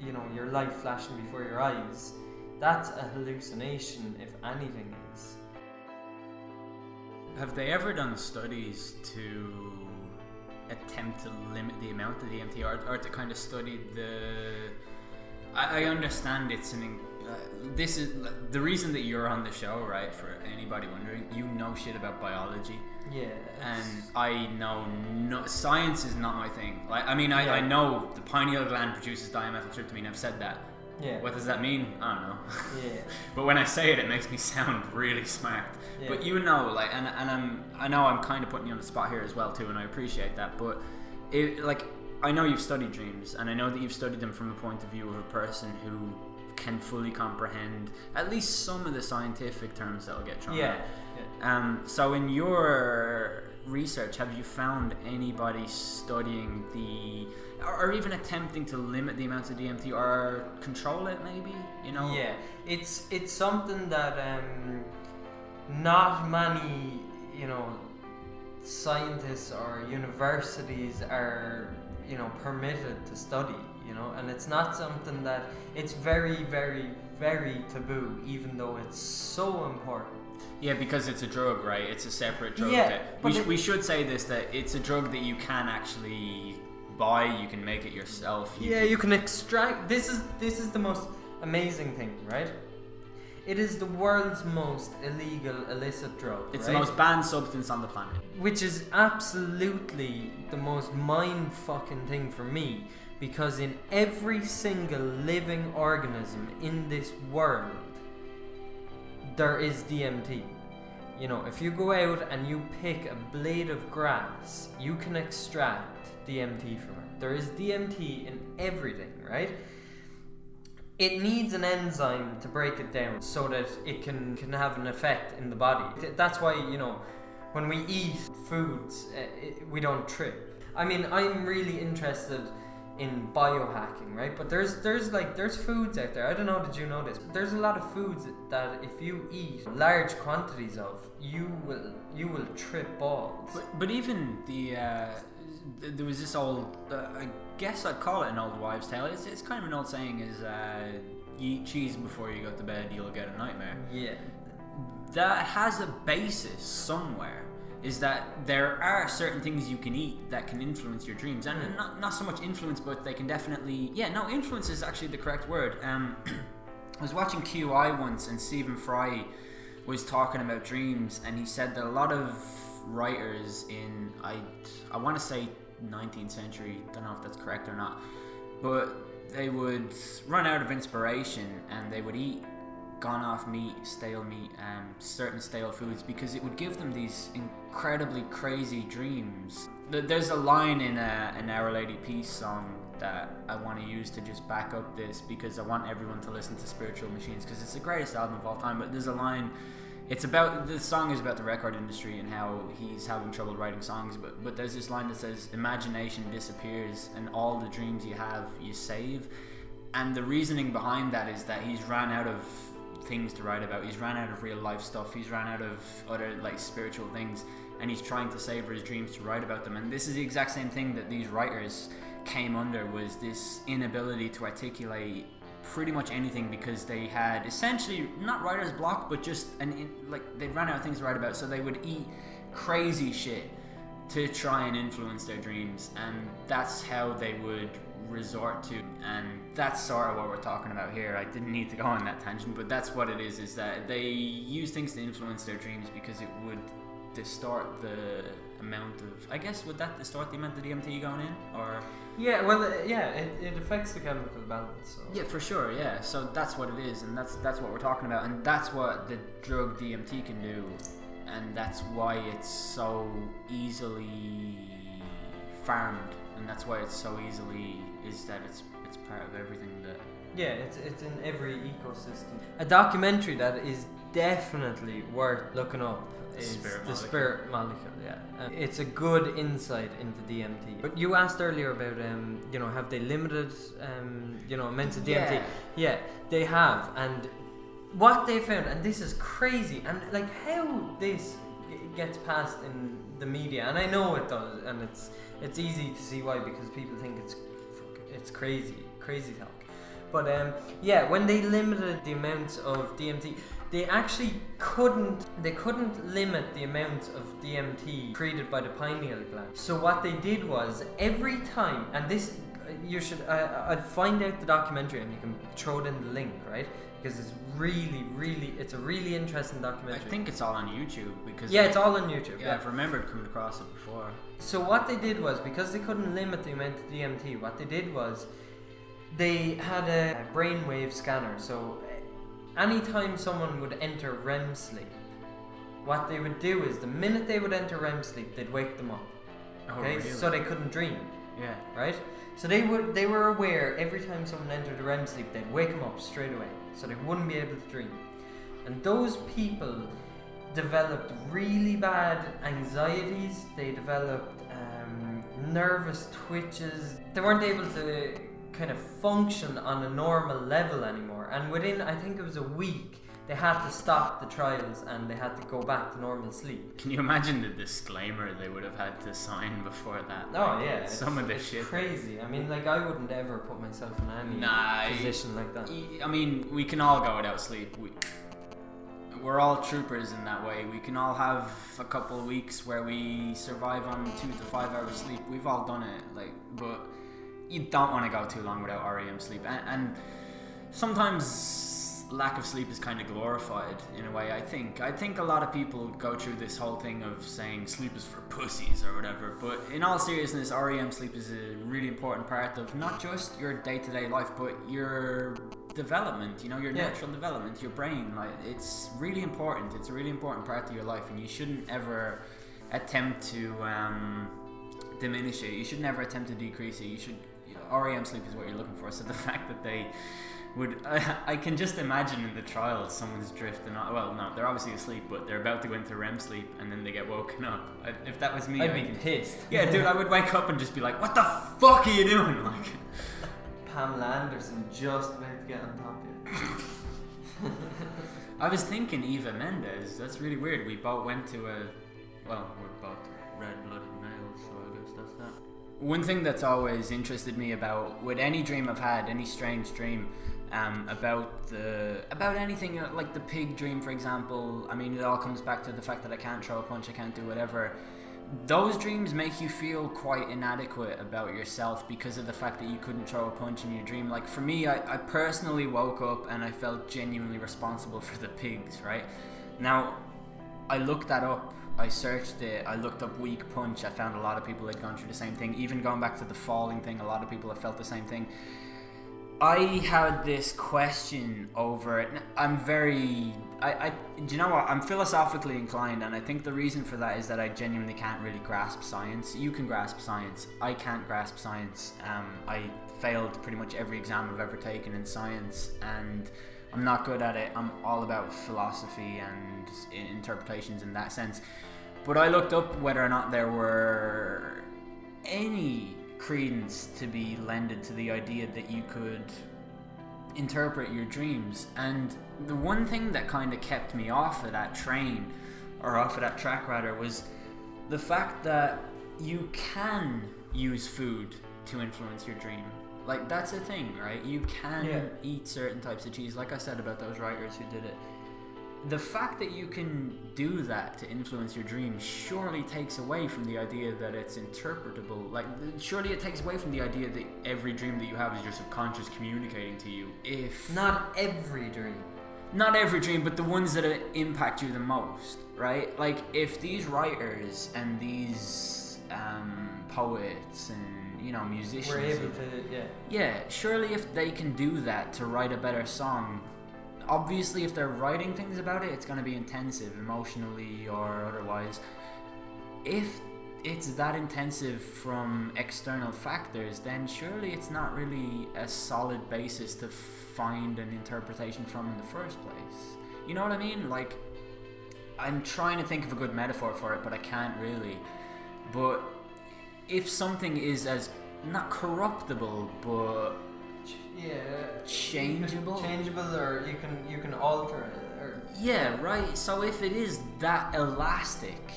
[SPEAKER 2] you know, your life flashing before your eyes? That's a hallucination, if anything is.
[SPEAKER 1] Have they ever done studies to attempt to limit the amount of DMT, or to kind of study the... I understand it's this is the reason that you're on the show, right? For anybody wondering, you know shit about biology.
[SPEAKER 2] Yeah.
[SPEAKER 1] And I know science is not my thing. Like, I mean, I know the pineal gland produces dimethyltryptamine. I've said that.
[SPEAKER 2] Yeah.
[SPEAKER 1] What does that mean? I don't know.
[SPEAKER 2] Yeah.
[SPEAKER 1] But when I say it, it makes me sound really smart. Yeah. But you know, like, and I know I'm kind of putting you on the spot here as well too, and I appreciate that. But I know you've studied dreams, and I know that you've studied them from the point of view of a person who can fully comprehend at least some of the scientific terms that'll get thrown out. So in your research, have you found anybody studying or even attempting to limit the amounts of DMT or control it, maybe? You know?
[SPEAKER 2] Yeah, it's something that not many, you know, scientists or universities are, you know, permitted to study, you know, and it's not something that, it's very, very, very taboo, even though it's so important.
[SPEAKER 1] Yeah, because it's a drug, right? It's a separate drug.
[SPEAKER 2] Yeah,
[SPEAKER 1] we should say this, that it's a drug that you can actually buy. You can make it yourself.
[SPEAKER 2] You can extract. This is the most amazing thing, right? It is the world's most illegal illicit drug.
[SPEAKER 1] It's
[SPEAKER 2] right?
[SPEAKER 1] the most banned substance on the planet.
[SPEAKER 2] Which is absolutely the most mind-fucking thing for me, because in every single living organism in this world, there is DMT. You know, if you go out and you pick a blade of grass, you can extract DMT from it. There is DMT in everything, right? It needs an enzyme to break it down so that it can have an effect in the body. That's why, you know, when we eat foods, we don't trip. I mean, I'm really interested in biohacking, right? But there's foods out there. I don't know, did you know this? There's a lot of foods that if you eat large quantities of, you will trip balls.
[SPEAKER 1] But even there was this old, I guess I'd call it an old wives' tale. It's kind of an old saying, is you eat cheese before you go to bed, you'll get a nightmare.
[SPEAKER 2] Yeah.
[SPEAKER 1] That has a basis somewhere. Is that there are certain things you can eat that can influence your dreams, and not so much influence, but they can definitely, influence is actually the correct word. I was watching QI once, and Stephen Fry was talking about dreams, and he said that a lot of writers in, I want to say 19th century, don't know if that's correct or not, but they would run out of inspiration and they would eat gone off meat, stale meat, certain stale foods, because it would give them these incredibly crazy dreams. There's a line in an Our Lady Peace song that I want to use to just back up this, because I want everyone to listen to Spiritual Machines, because it's the greatest album of all time. But there's a line, the song is about the record industry and how he's having trouble writing songs, but there's this line that says, imagination disappears and all the dreams you have you save. And the reasoning behind that is that he's ran out of things to write about. He's ran out of real life stuff. He's ran out of other like spiritual things, and he's trying to savor his dreams to write about them. And this is the exact same thing that these writers came under, was this inability to articulate pretty much anything, because they had essentially not writer's block, but just they ran out of things to write about. So they would eat crazy shit to try and influence their dreams, and that's how they would resort to and that's sort of what we're talking about here. I didn't need to go on that tangent, but that's what it is that they use things to influence their dreams because it would distort the amount of, I guess, would that distort the amount of DMT going in? Or
[SPEAKER 2] Yeah, well, it affects the chemical balance. So.
[SPEAKER 1] yeah, for sure, yeah. So that's what it is, and that's what we're talking about, and that's what the drug DMT can do, and that's why it's so easily farmed, and that's why it's so easily is that it's part of everything that.
[SPEAKER 2] Yeah, it's in every ecosystem. A documentary that is definitely worth looking up is The Spirit Molecule. Yeah, it's a good insight into DMT. But you asked earlier about have they limited amounts of DMT? Yeah, they have, and what they found, and this is crazy, and like how this gets passed in the media, and I know it does, and it's easy to see why, because people think it's crazy talk. But when they limited the amounts of DMT, they actually couldn't limit the amount of DMT created by the pineal gland. So what they did was, every time, and this you should I'd find out the documentary and you can throw it in the link, right? Because it's it's a really interesting documentary.
[SPEAKER 1] I think it's all on YouTube because
[SPEAKER 2] it's all on YouTube.
[SPEAKER 1] Yeah, I've remembered coming across it before.
[SPEAKER 2] So what they did was, because they couldn't limit the amount of DMT, what they did was they had a brainwave scanner. So anytime someone would enter REM sleep, what they would do is, the minute they would enter REM sleep, they'd wake them up. Okay,
[SPEAKER 1] really?
[SPEAKER 2] So they couldn't dream.
[SPEAKER 1] Yeah.
[SPEAKER 2] Right. So they were aware every time someone entered a REM sleep, they'd wake them up straight away, so they wouldn't be able to dream. And those people developed really bad anxieties. They developed nervous twitches. They weren't able to kind of function on a normal level anymore. And within, I think it was a week, they had to stop the trials and they had to go back to normal sleep.
[SPEAKER 1] Can you imagine the disclaimer they would have had to sign before that?
[SPEAKER 2] Oh yeah,
[SPEAKER 1] some of the
[SPEAKER 2] it's
[SPEAKER 1] shit.
[SPEAKER 2] Crazy. I mean, like, I wouldn't ever put myself in any position like that.
[SPEAKER 1] I mean, we can all go without sleep. We're all troopers in that way. We can all have a couple of weeks where we survive on 2 to 5 hours sleep. We've all done it, but you don't want to go too long without REM sleep, and sometimes lack of sleep is kind of glorified in a way. I think a lot of people go through this whole thing of saying sleep is for pussies or whatever, but in all seriousness, REM sleep is a really important part of not just your day-to-day life, but your development, your natural development, your brain. Like, it's really important. It's a really important part of your life, and you shouldn't ever attempt to diminish it. You should never attempt to decrease it. You should. REM sleep is what you're looking for. So the fact that they would, I can just imagine in the trials, someone's drifting. Well, no, they're obviously asleep, but they're about to go into REM sleep, and then they get woken up. If that was me,
[SPEAKER 2] I'd be pissed.
[SPEAKER 1] Yeah, dude, I would wake up and just be like, "What the fuck are you doing?" Like,
[SPEAKER 2] Pamela Anderson just about to get on top of you.
[SPEAKER 1] I was thinking Eva Mendes. That's really weird. We both went to we're both red-blooded males, so I guess that's that. One thing that's always interested me with any dream I've had, any strange dream, about anything, like the pig dream, for example. I mean, it all comes back to the fact that I can't throw a punch, I can't do whatever. Those dreams make you feel quite inadequate about yourself because of the fact that you couldn't throw a punch in your dream. Like, for me, I personally woke up and I felt genuinely responsible for the pigs, right? Now, I looked that up. I searched it, I looked up weak punch, I found a lot of people had gone through the same thing. Even going back to the falling thing, a lot of people have felt the same thing. I had this question over it. Do you know what? I'm philosophically inclined, and I think the reason for that is that I genuinely can't really grasp science. You can grasp science. I can't grasp science. I failed pretty much every exam I've ever taken in science, and I'm not good at it. I'm all about philosophy and interpretations in that sense. But I looked up whether or not there were any credence to be lended to the idea that you could interpret your dreams. And the one thing that kind of kept me off of that train, or off of that track rather, was the fact that you can use food to influence your dream. Like, that's a thing, right? You can eat certain types of cheese, like I said about those writers who did it. the fact that you can do that to influence your dream surely takes away from the idea that it's interpretable. Like, surely it takes away from the idea that every dream that you have is your subconscious communicating to you. If
[SPEAKER 2] Not every dream.
[SPEAKER 1] not every dream, but the ones that impact you the most, right? Like, if these writers and these poets and, you know, musicians
[SPEAKER 2] We're able to,
[SPEAKER 1] yeah, surely if they can do that to write a better song, obviously if they're writing things about it, it's going to be intensive emotionally or otherwise. If it's that intensive from external factors, then surely it's not really a solid basis to find an interpretation from in the first place. You know what I mean? Like, I'm trying to think of a good metaphor for it, but I can't really. But if something is as not corruptible, but changeable,
[SPEAKER 2] or you can alter it, or
[SPEAKER 1] yeah, right. So if it is that elastic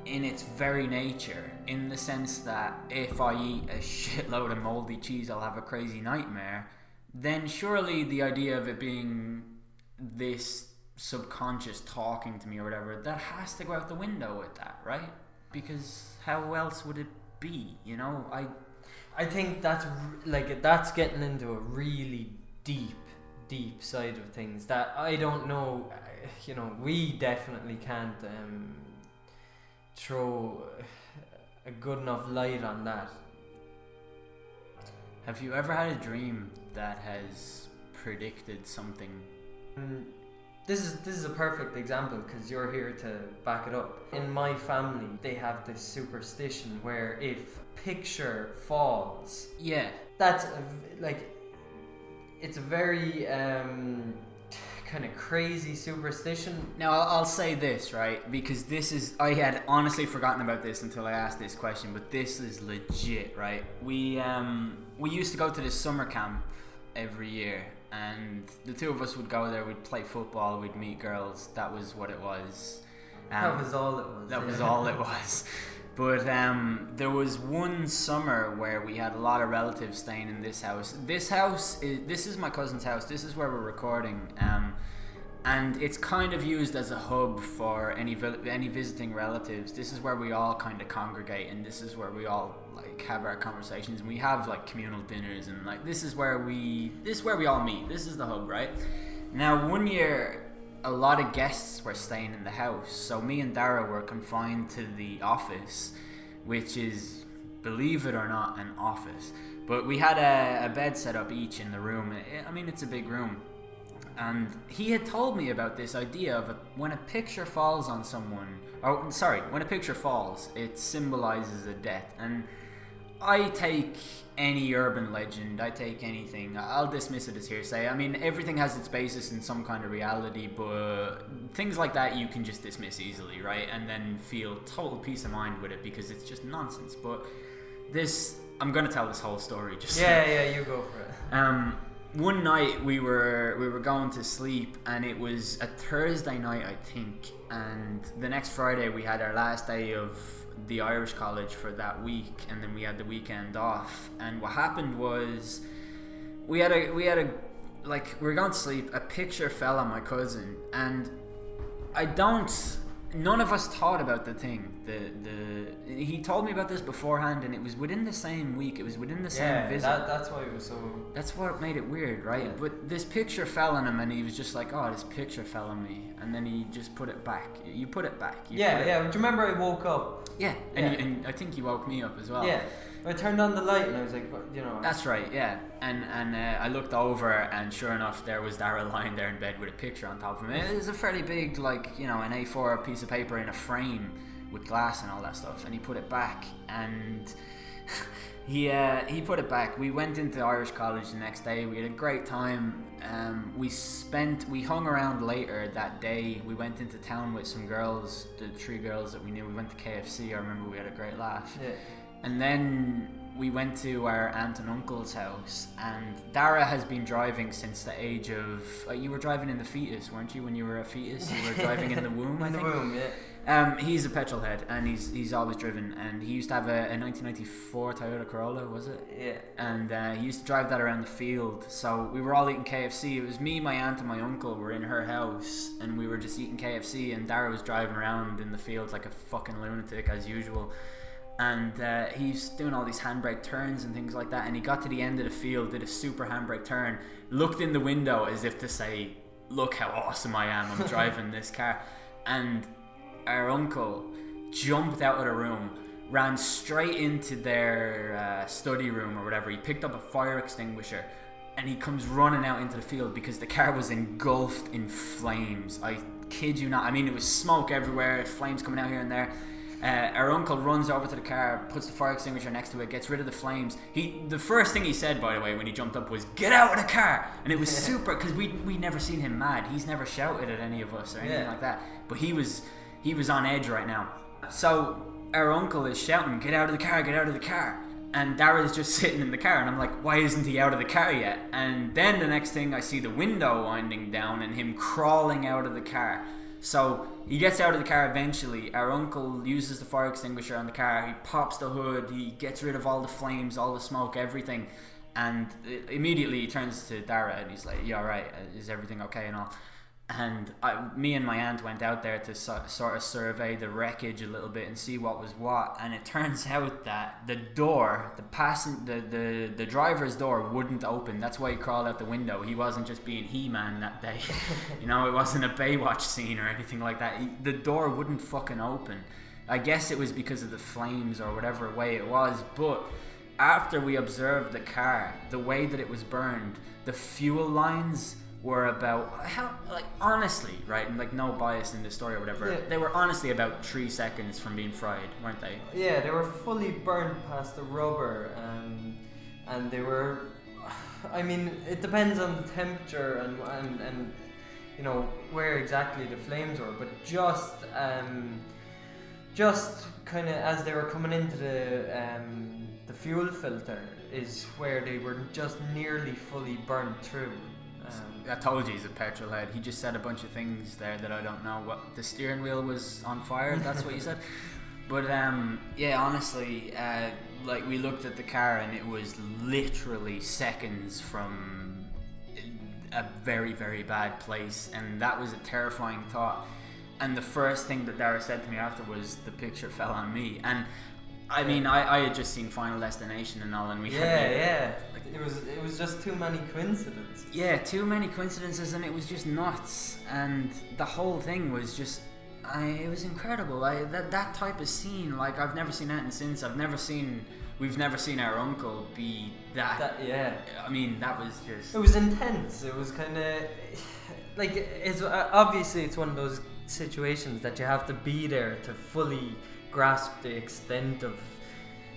[SPEAKER 1] in its very nature, in the sense that if I eat a shitload of moldy cheese, I'll have a crazy nightmare, then surely the idea of it being this subconscious talking to me or whatever, that has to go out the window with that, right? Because how else would it be? You know,
[SPEAKER 2] I think that's that's getting into a really deep side of things that I don't know. You know, we definitely can't throw a good enough light on that.
[SPEAKER 1] Have you ever had a dream that has predicted something?
[SPEAKER 2] This is a perfect example because you're here to back it up. In my family, they have this superstition where if a picture falls,
[SPEAKER 1] yeah,
[SPEAKER 2] that's it's a very kind of crazy superstition.
[SPEAKER 1] Now I'll say this, right, because this is, I had honestly forgotten about this until I asked this question, but this is legit, right? We used to go to this summer camp every year, and the two of us would go there. We'd play football, we'd meet girls. That was what it was.
[SPEAKER 2] That was all it was.
[SPEAKER 1] That was all it was. But there was one summer where we had a lot of relatives staying in this house. This is my cousin's house. This is where we're recording. And it's kind of used as a hub for any visiting relatives. This is where we all kind of congregate, and this is where we all like have our conversations. And we have like communal dinners, and like this is where we all meet. This is the hub, right? Now, one year, a lot of guests were staying in the house, so me and Dara were confined to the office, which is, believe it or not, an office. But we had a bed set up each in the room. I mean, it's a big room. And he had told me about this idea of when a picture falls on someone, when a picture falls, it symbolizes a death. And I take any urban legend, I take anything, I'll dismiss it as hearsay. I mean, everything has its basis in some kind of reality, but things like that you can just dismiss easily, right? And then feel total peace of mind with it because it's just nonsense. But I'm going to tell this whole story.
[SPEAKER 2] Yeah, you go for it.
[SPEAKER 1] One night we were going to sleep, and it was a Thursday night, I think, and the next Friday we had our last day of the Irish college for that week, and then we had the weekend off. And what happened was we were going to sleep, a picture fell on my cousin, and none of us thought about the thing. He told me about this beforehand, and it was within the same week. It was within the same visit.
[SPEAKER 2] That's why it was so.
[SPEAKER 1] That's what made it weird, right? Yeah. But this picture fell on him, and he was just like, "Oh, this picture fell on me," and then he just put it back. You put it back.
[SPEAKER 2] Do you remember I woke up?
[SPEAKER 1] Yeah, and I think you woke me up as well.
[SPEAKER 2] Yeah. I turned on the light and I was like, you know.
[SPEAKER 1] That's right, yeah. And I looked over, and sure enough, there was Dara lying there in bed with a picture on top of him. It was a fairly big, like, you know, an A4 piece of paper in a frame with glass and all that stuff. And he put it back, and he put it back. We went into Irish college the next day. We had a great time. We hung around later that day. We went into town with some girls, the 3 girls that we knew. We went to KFC. I remember we had a great laugh.
[SPEAKER 2] Yeah.
[SPEAKER 1] And then we went to our aunt and uncle's house, and Dara has been driving since the age of... you were driving in the fetus, weren't you, when you were a fetus? You were driving in the womb, I think.
[SPEAKER 2] In the womb,
[SPEAKER 1] He's a petrol head, and he's always driven. And he used to have a 1994 Toyota Corolla, was it?
[SPEAKER 2] Yeah.
[SPEAKER 1] And he used to drive that around the field. So we were all eating KFC. It was me, my aunt, and my uncle were in her house, and we were just eating KFC. And Dara was driving around in the field like a fucking lunatic as usual. And he's doing all these handbrake turns and things like that. And he got to the end of the field, did a super handbrake turn, looked in the window as if to say, "Look how awesome I am! I'm driving this car." And our uncle jumped out of the room, ran straight into their study room or whatever. He picked up a fire extinguisher, and he comes running out into the field because the car was engulfed in flames. I kid you not. I mean, it was smoke everywhere, flames coming out here and there. Our uncle runs over to the car, puts the fire extinguisher next to it, gets rid of the flames. The first thing he said, by the way, when he jumped up was, "Get out of the car!" And it was super, because we'd never seen him mad. He's never shouted at any of us or anything like that. But he was on edge right now. So our uncle is shouting, "Get out of the car, get out of the car." And Dara's just sitting in the car, and I'm like, why isn't he out of the car yet? And then the next thing, I see the window winding down and him crawling out of the car. So he gets out of the car eventually. Our uncle uses the fire extinguisher on the car. He pops the hood. He gets rid of all the flames, all the smoke, everything. And immediately he turns to Dara and he's like, "You alright? Is everything okay and all?" And me and my aunt went out there to sort of survey the wreckage a little bit and see what was what. And it turns out that the door, the driver's door wouldn't open. That's why he crawled out the window. He wasn't just being He-Man that day. You know, it wasn't a Baywatch scene or anything like that. The door wouldn't fucking open. I guess it was because of the flames or whatever way it was. But after we observed the car, the way that it was burned, the fuel lines were about, honestly, right, and like no bias in the story or whatever, they were honestly about 3 seconds from being fried, weren't they?
[SPEAKER 2] Yeah, they were fully burnt past the rubber, and they were, I mean, it depends on the temperature and you know where exactly the flames were, but just kind of as they were coming into the fuel filter is where they were just nearly fully burnt through.
[SPEAKER 1] I told you he's a petrol head. He just said a bunch of things there that I don't know. What, the steering wheel was on fire? That's what you said. But yeah, honestly, like we looked at the car and it was literally seconds from a very, very bad place, and that was a terrifying thought. And the first thing that Dara said to me after was, "The picture fell on me." And I mean, I had just seen Final Destination and all, and we had
[SPEAKER 2] like, it was just too many coincidences.
[SPEAKER 1] Yeah, too many coincidences, and it was just nuts. And the whole thing was just, it was incredible. That type of scene, like I've never seen anything since. We've never seen our uncle be that. Yeah. I mean, that was just.
[SPEAKER 2] It was intense. It was kind of like it's obviously it's one of those situations that you have to be there to fully grasp the extent of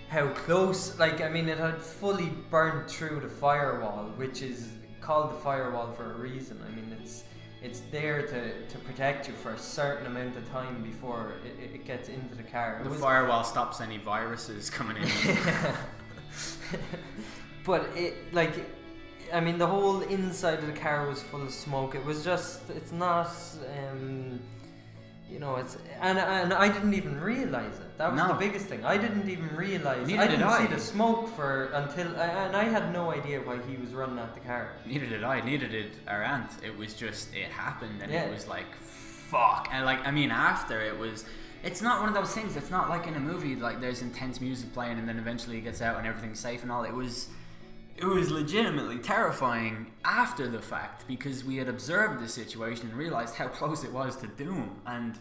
[SPEAKER 2] how close, like I mean, it had fully burnt through the firewall, which is called the firewall for a reason. I mean, it's there to protect you for a certain amount of time before it gets into the car.
[SPEAKER 1] The firewall stops any viruses coming in.
[SPEAKER 2] But it, like, I mean, the whole inside of the car was full of smoke. It was just, it's not you know, it's and I didn't even realize it. That was the biggest thing. I didn't even realize. I didn't see the smoke until I had no idea why he was running at the car.
[SPEAKER 1] Neither did I. Neither did our aunt. It was just, it happened, and it was like, fuck. And like, I mean, after it was, it's not one of those things. It's not like in a movie, like there's intense music playing, and then eventually it gets out and everything's safe and all. It was legitimately terrifying after the fact, because we had observed the situation and realized how close it was to doom. And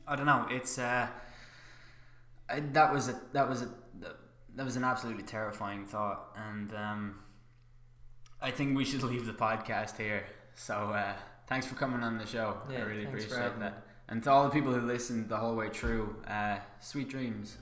[SPEAKER 1] I don't know, it's that was an absolutely terrifying thought. And I think we should leave the podcast here. So thanks for coming on the show. I really appreciate that. And to all the people who listened the whole way through, sweet dreams.